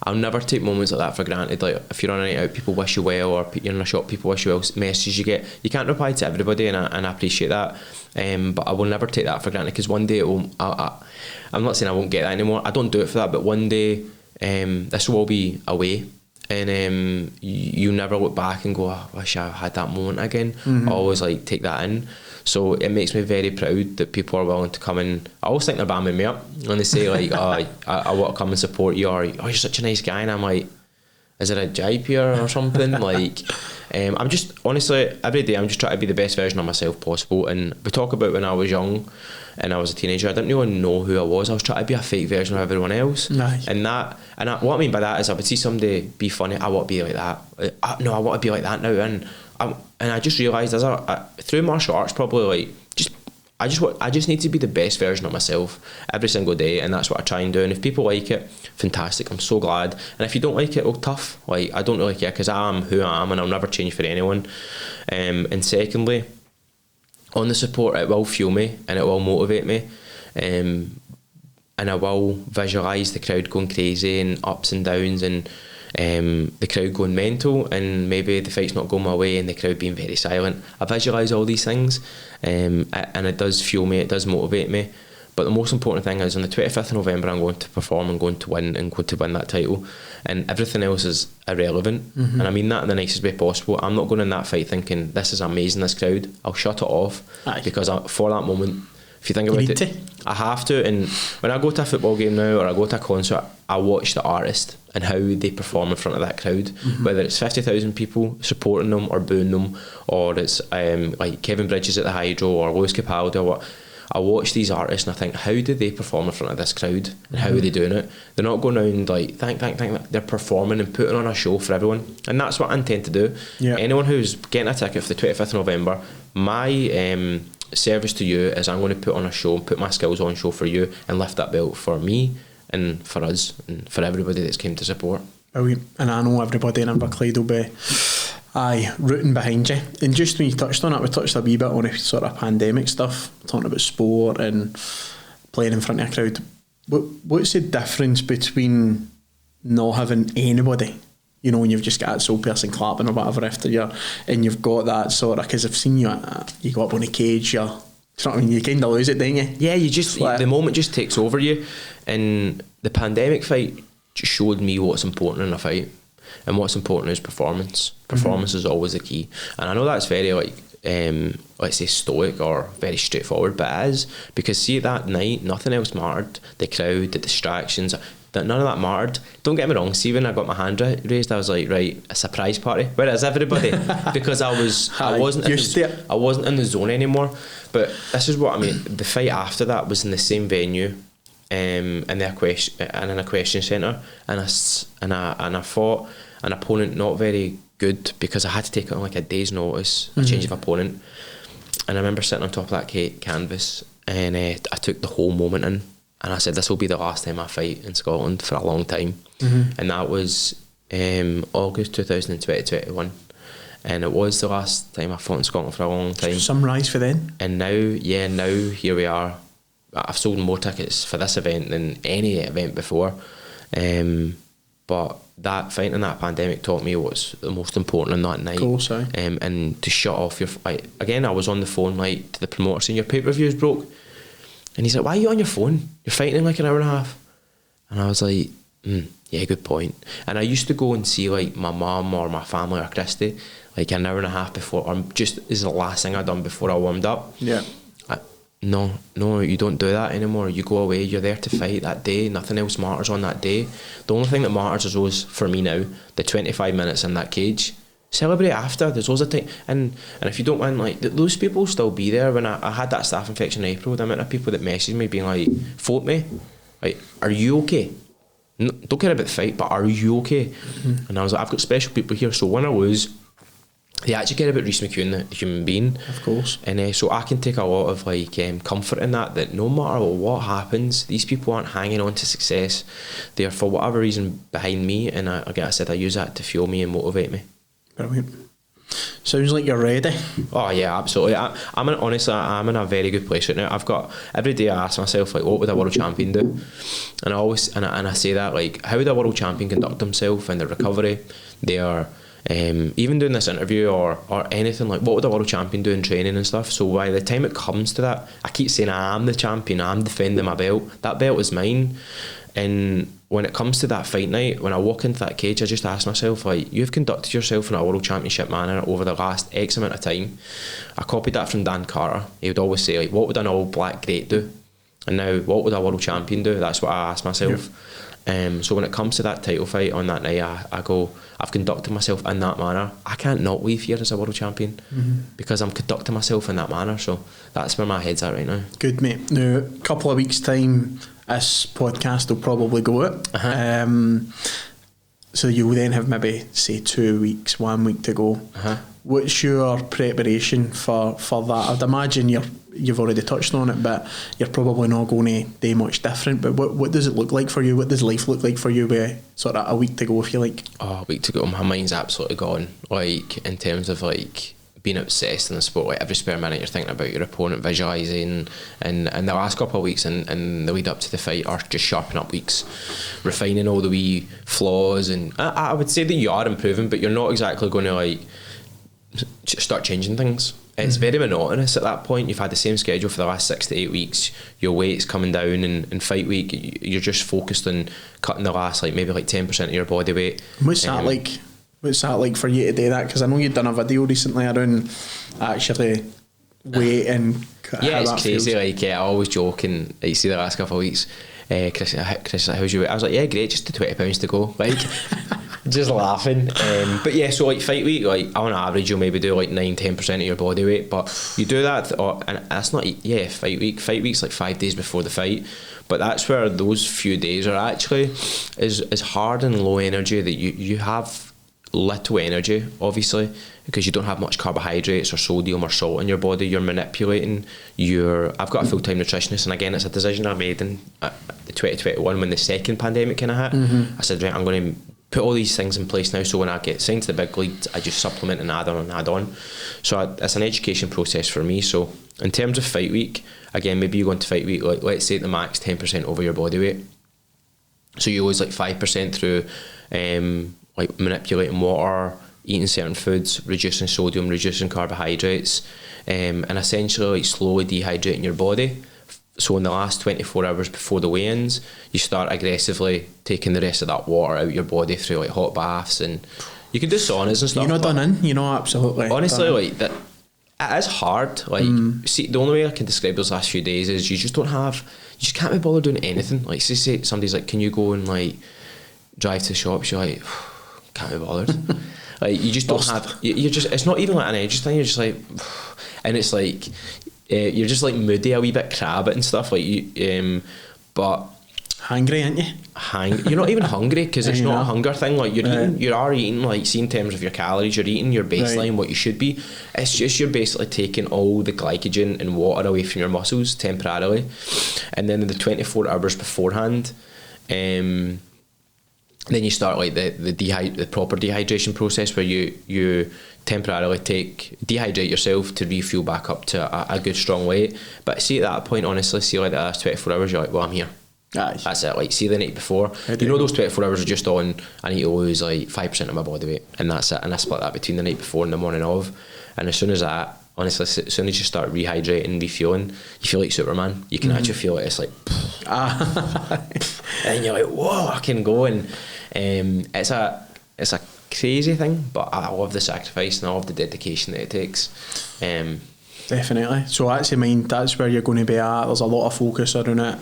I'll never take moments like that for granted. Like, if you're on a night out, people wish you well, or you're in a shop, people wish you well. Messages you get, you can't reply to everybody, and I appreciate that, but I will never take that for granted, because one day I'm not saying I won't get that anymore, I don't do it for that, but one day this will all be away, and you never look back and go, oh, I wish I had that moment again. I always like take that in. So it makes me very proud that people are willing to come in. I always think they're bamming me up when they say like, oh, I want to come and support you, or oh, you're such a nice guy, and I'm like, is there a jibe here or something? Like, I'm just, honestly, every day I'm just trying to be the best version of myself possible. And we talk about when I was young and I was a teenager, I didn't really know who I was I was trying to be a fake version of everyone else. Nice. And what I mean by that is, I would see somebody be funny, I want to be like that. No, I want to be like that now. And I just realised through martial arts, probably like, I just need to be the best version of myself every single day, and that's what I try and do. And if people like it, fantastic, I'm so glad. And if you don't like it, well, tough. Like, I don't really care, because I am who I am, and I'll never change for anyone. And secondly, on the support, it will fuel me and it will motivate me, and I will visualise the crowd going crazy and ups and downs, and the crowd going mental, and maybe the fight's not going my way and the crowd being very silent. I visualise all these things, and it does fuel me, it does motivate me. But the most important thing is, on the 25th of November, I'm going to perform and going to win that title, and everything else is irrelevant. And I mean that in the nicest way possible. I'm not going in that fight thinking this is amazing, this crowd. I'll shut it off. Aye. Because for that moment, if you think about it, I have to. And when I go to a football game now, or I go to a concert, I watch the artist and how they perform in front of that crowd, whether it's 50,000 people supporting them or booing them, or it's like Kevin Bridges at the Hydro or Lewis Capaldi or what. I watch these artists and I think, how do they perform in front of this crowd, and how are they doing it? They're not going around like thank. They're performing and putting on a show for everyone, and that's what I intend to do. Anyone who's getting a ticket for the 25th of November, my service to you is I'm going to put on a show, put my skills on show for you, and lift that belt for me and for us and for everybody that's came to support. Brilliant. And I know everybody in Inverclyde will be rooting behind you. And just when you touched on it, we touched a wee bit on the sort of pandemic stuff, talking about sport and playing in front of a crowd. What's the difference between not having anybody, you know, when you've just got that sole person clapping or whatever after you, and you've got that sort of, because I've seen you go up on a cage, you know what I mean, you kind of lose it, don't you? Yeah, you just, the moment just takes over you. And the pandemic fight just showed me what's important in a fight, and what's important is performance. Performance is always the key. And I know that's very let's say stoic or very straightforward, but it is, because see, that night nothing else mattered. The crowd, the distractions, none of that mattered. Don't get me wrong, see, when I got my hand raised, I was like, right, a surprise party. Where is everybody? Because I wasn't in the zone anymore. But this is what I mean. The fight after that was in the same venue, in a question centre, and I fought an opponent not very good, because I had to take it on like a day's notice, a change of opponent, And I remember sitting on top of that canvas, and I took the whole moment in, and I said, this will be the last time I fight in Scotland for a long time. And that was August 2021, and it was the last time I fought in Scotland for a long time. Sunrise for then. And now here we are. I've sold more tickets for this event than any event before, but that fight in that pandemic taught me what's the most important in that night. Of course, and to shut off your again, I was on the phone like to the promoter saying your pay-per-view's broke, and he's like, why are you on your phone? You're fighting in like an hour and a half. And I was like, yeah, good point. And I used to go and see like my mum or my family or Christy like an hour and a half before, or just is the last thing I done before I warmed up. Yeah. No, you don't do that anymore. You go away, you're there to fight that day. Nothing else matters on that day. The only thing that matters is those, for me now, the 25 minutes in that cage. Celebrate after. There's loads of time. And if you don't win, like, those people will still be there. When I had that staph infection in April, the amount of people that messaged me being like, phone me, like, are you okay? No, don't care about the fight, but are you okay? And I was like, I've got special people here, so when I lose, they actually care about Reece McEwan, the human being. Of course. And so I can take a lot of like comfort in that no matter what happens, these people aren't hanging on to success. They're for whatever reason behind me, and like I said, I use that to fuel me and motivate me. Brilliant. Sounds like you're ready. Oh yeah, absolutely. Honestly, I'm in a very good place right now. I've got, every day I ask myself like, what would a world champion do? And I always and I say that, like, how would a world champion conduct himself in the recovery? They are even doing this interview or anything, like, what would a world champion do in training and stuff? So by the time it comes to that, I keep saying I'm the champion, I'm defending my belt. That belt is mine. And when it comes to that fight night, when I walk into that cage, I just ask myself, like, you've conducted yourself in a world championship manner over the last X amount of time. I copied that from Dan Carter. He would always say, like, what would an all black great do? And now, what would a world champion do? That's what I ask myself. Yeah. So when it comes to that title fight on that night, I go, I've conducted myself in that manner. I can't not leave here as a world champion because I'm conducting myself in that manner. So that's where my head's at right now. Good, mate. Now, a couple of weeks' time, this podcast will probably go out. So you'll then have maybe, say, 2 weeks, 1 week to go. What's your preparation for that? I'd imagine you've already touched on it, but you're probably not going to do much different. But what does it look like for you? What does life look like for you with sort of a week to go, if you like? Oh, a week to go. My mind's absolutely gone. Like, in terms of like being obsessed in the sport, like every spare minute you're thinking about your opponent, visualising, and the last couple of weeks and the lead up to the fight are just sharpening up weeks, refining all the wee flaws. And I would say that you are improving, but you're not exactly going to like start changing things. It's very monotonous at that point. You've had the same schedule for the last 6 to 8 weeks. Your weight's coming down, and in fight week you're just focused on cutting the last maybe 10% of your body weight. What's that like? What's that like for you to do that? Because I know you've done a video recently around actually weight and yeah, it's crazy. Feels. Like, I always joke, and you see the last couple of weeks, Chris, how's your weight? I was like, yeah, great, just to 20 pounds to go. Like, just laughing. But yeah, so like fight week, like on average you'll maybe do like 9-10% of your body weight, but you do that, and that's not fight week's like 5 days before the fight. But that's where those few days are actually is hard and low energy, that you have little energy, obviously, because you don't have much carbohydrates or sodium or salt in your body. You're manipulating I've got a full-time nutritionist, and again, it's a decision I made in 2021 when the second pandemic kind of hit. I said, right, I'm going to put all these things in place now, so when I get signed to the big league, I just supplement and add on. So it's an education process for me. So in terms of fight week, again, maybe you go into fight week, like, let's say at the max 10% over your body weight. So you lose like 5% through like manipulating water, eating certain foods, reducing sodium, reducing carbohydrates, and essentially like slowly dehydrating your body. So in the last 24 hours before the weigh-ins, you start aggressively taking the rest of that water out of your body through like hot baths, and you can do saunas and stuff. You're not done in, absolutely. Honestly, like that, it is hard. Like, see, the only way I can describe those last few days is you just can't be bothered doing anything. Like, say somebody's like, can you go and like drive to the shops? You're like, can't be bothered. Like, you just don't have. You're just. It's not even like an edge thing. You're just like, and it's like. You're just like moody, a wee bit crab and stuff like you, but Hungry, aren't you? You're not even hungry, because it's not a hunger thing. Like you are eating, like, see, in terms of your calories, you're eating your baseline, what you should be. It's just you're basically taking all the glycogen and water away from your muscles temporarily, and then in the 24 hours beforehand, then you start like the proper dehydration process, where you temporarily dehydrate yourself to refuel back up to a good strong weight. But see, at that point, honestly, see, like the last 24 hours, you're like, well, I'm here. Aye. That's it. Like, see, the night before, those 24 hours are just on, I need to lose like 5% of my body weight, and that's it. And I split that between the night before and the morning of. And as soon as that, honestly, as soon as you start rehydrating, refueling, you feel like Superman. You can actually feel it. It's like, and you're like, whoa, I can go. And it's a crazy thing, but I love the sacrifice and I love the dedication that it takes. Definitely. So that's where you're going to be at. There's a lot of focus around it.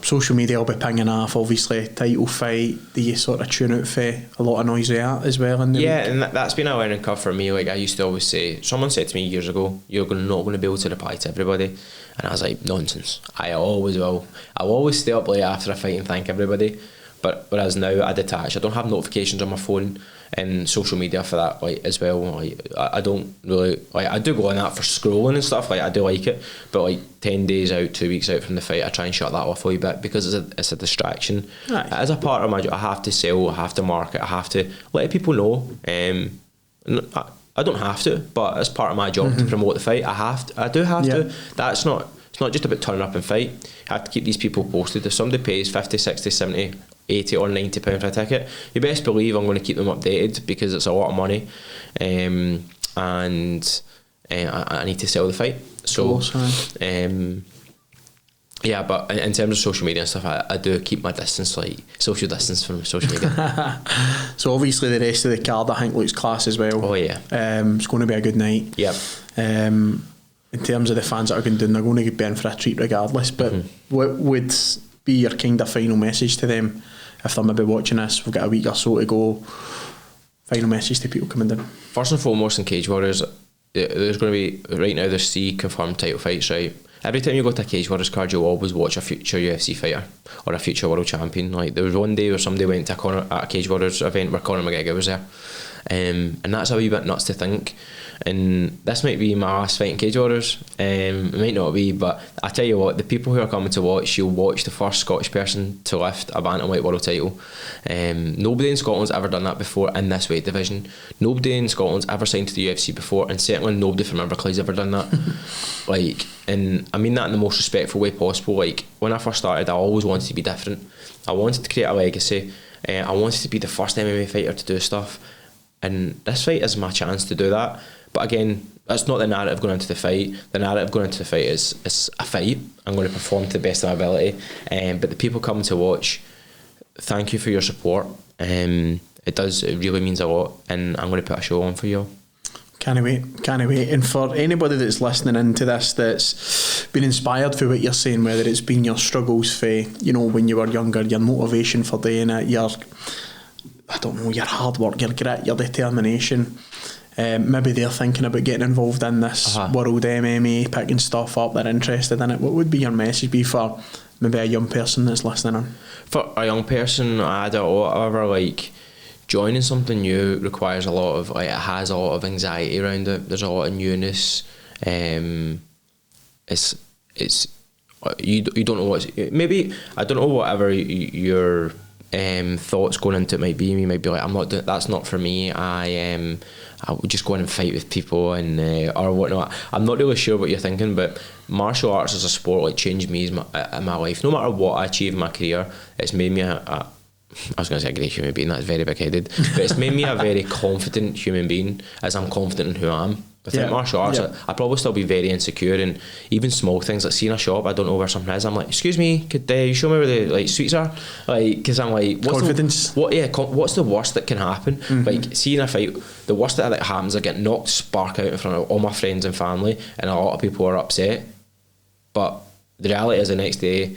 Social media will be pinging off, obviously, title fight. Do you sort of tune out for a lot of noise there as well in the week? And that's been a learning curve for me. Like, I used to always say, someone said to me years ago, you're not going to be able to reply to everybody. And I was like, nonsense. I always will. I'll always stay up late after a fight and thank everybody. But whereas now I detach, I don't have notifications on my phone and social media for that, like, as well. Like, I don't really, like, I do go on that for scrolling and stuff, like, I do like it, but like 10 days out, 2 weeks out from the fight, I try and shut that off a wee bit, because it's a distraction. As a part of my job, I have to sell, I have to market, I have to let people know. I don't have to, but as part of my job to promote the fight, I do have to. It's not just about turning up and fight. I have to keep these people posted. If somebody pays 50, 60, 70, 80 or 90 pound for a ticket, you best believe I'm going to keep them updated, because it's a lot of money, and I need to sell the fight. So but in terms of social media and stuff, I do keep my distance, like social distance from social media. So obviously the rest of the card, I think, looks class as well. Oh yeah. It's going to be a good night. Yep. In terms of the fans that are going down, they're going to be in for a treat regardless, but what would be your kind of final message to them if they're maybe watching this? We've got a week or so to go. Final message to people coming down. First and foremost, in Cage Warriors, there's going to be, right now, there's 3 confirmed title fights, right? Every time you go to a Cage Warriors card, you'll always watch a future UFC fighter or a future world champion. Like, there was one day where somebody went to a Cage Warriors event where Conor McGregor was there, and that's a wee bit nuts to think. And this might be my last fight in Cage Warriors. It might not be, but I tell you what, the people who are coming to watch, you'll watch the first Scottish person to lift a bantamweight world title. Nobody in Scotland's ever done that before in this weight division. Nobody in Scotland's ever signed to the UFC before, and certainly nobody from Inverclyde's ever done that. Like, and I mean that in the most respectful way possible. Like, when I first started, I always wanted to be different. I wanted to create a legacy. I wanted to be the first MMA fighter to do stuff, and this fight is my chance to do that. But again, that's not the narrative going into the fight. The narrative going into the fight is a fight. I'm going to perform to the best of my ability. But the people coming to watch, thank you for your support. It really means a lot, and I'm going to put a show on for you. Can't wait. And for anybody that's listening into this, that's been inspired for what you're saying, whether it's been your struggles for, when you were younger, your motivation for doing it, your hard work, your grit, your determination. Maybe they're thinking about getting involved in this world MMA, picking stuff up, they're interested in it. What would be your message be for maybe a young person that's listening in? For a young person, I don't know, however, like, joining something new requires a lot of, it has a lot of anxiety around it. There's a lot of newness. It's you don't know what's, maybe, I don't know, whatever your thoughts going into it might be. You might be like, that's not for me. I would just go in and fight with people and or whatnot. I'm not really sure what you're thinking, but martial arts as a sport, like, changed me in my life. No matter what I achieve in my career, it's made me I was going to say a great human being. That's very big-headed, but it's made me a very confident human being, as I'm confident in who I am. Without martial arts, I'd probably still be very insecure, and even small things like seeing a shop, I don't know where something is, I'm like, excuse me, could you show me where the sweets are? Like, because I'm like, what's the worst that can happen? Like, seeing a fight, the worst that happens, I get knocked spark out in front of all my friends and family, and a lot of people are upset. But the reality is, the next day,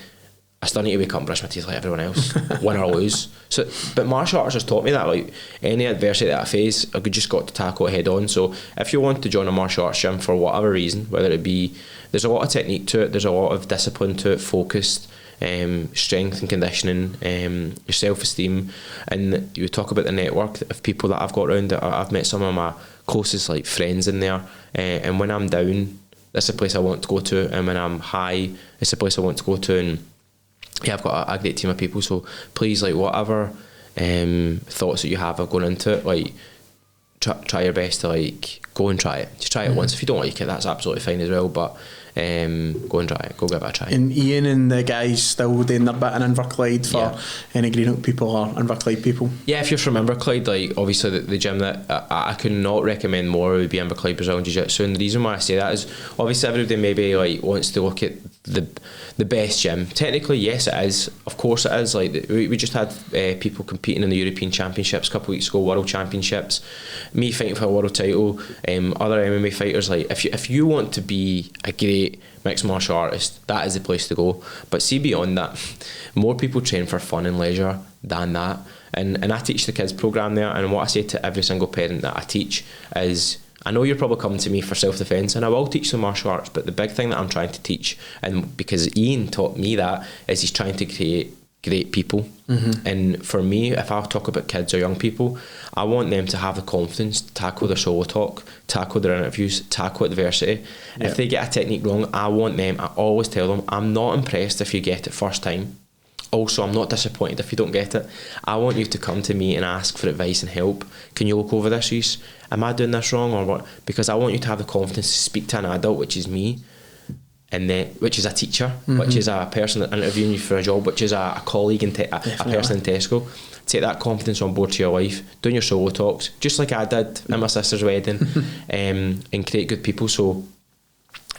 I still need to wake up and brush my teeth like everyone else, win or lose. So, but martial arts has taught me that, like, any adversity that I face, I just got to tackle it head on. So if you want to join a martial arts gym for whatever reason, whether it be, there's a lot of technique to it, there's a lot of discipline to it, focused. strength and conditioning, your self-esteem, and you talk about the network of people that I've got around. I've met some of my closest like friends in there, and when I'm down, that's the place I want to go to, and when I'm high, it's the place I want to go to. And yeah, I've got a great team of people, so please, like, whatever thoughts that you have of going into it, like, try your best to like go and try it. Just try it once. If you don't like it, that's absolutely fine as well, but go and try it, go give it a try. And Ian and the guys still doing their bit in Inverclyde for any Greenock people or Inverclyde people? Yeah, if you're from Inverclyde, like, obviously the gym that I could not recommend more would be Inverclyde Brazilian Jiu-Jitsu. And the reason why I say that is obviously everybody maybe like wants to look at the best gym. Technically, yes, it is. Of course it is. Like, we just had people competing in the European Championships a couple of weeks ago, World Championships, me fighting for a world title, other MMA fighters. Like, if you want to be a great mixed martial artist, that is the place to go. But see, beyond that, more people train for fun and leisure than that. And I teach the kids program there, and what I say to every single parent that I teach is, I know you're probably coming to me for self-defence, and I will teach them martial arts, but the big thing that I'm trying to teach, and because Ian taught me that, is he's trying to create great people. And for me, if I talk about kids or young people, I want them to have the confidence to tackle their solo talk, tackle their interviews, tackle adversity. If they get a technique wrong, I always tell them, I'm not impressed if you get it first time. Also, I'm not disappointed if you don't get it. I want you to come to me and ask for advice and help. Can you look over this, Reece? Am I doing this wrong or what? Because I want you to have the confidence to speak to an adult, which is me, and then which is a teacher, which is a person that interviewing you for a job, which is a colleague and a person in Tesco. Take that confidence on board to your life, doing your solo talks, just like I did at my sister's wedding, and create good people. So,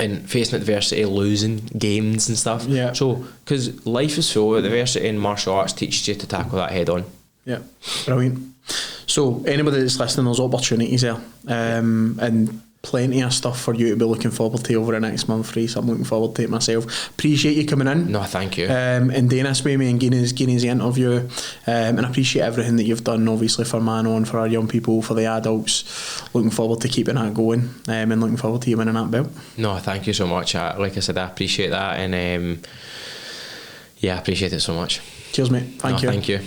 and facing adversity, losing games and stuff. Yeah. So, because life is full of adversity, and martial arts teaches you to tackle that head on. Yeah, brilliant. So, anybody that's listening, there's opportunities there, and plenty of stuff for you to be looking forward to over the next month, Reece. I'm looking forward to it myself. Appreciate you coming in. No, thank you. And doing this with me and getting his interview. And I appreciate everything that you've done, obviously, for Man On, for our young people, for the adults. Looking forward to keeping that going, and looking forward to you winning that belt. No, thank you so much. Like I said, I appreciate that, and I appreciate it so much. Cheers, mate. Thank you. Thank you.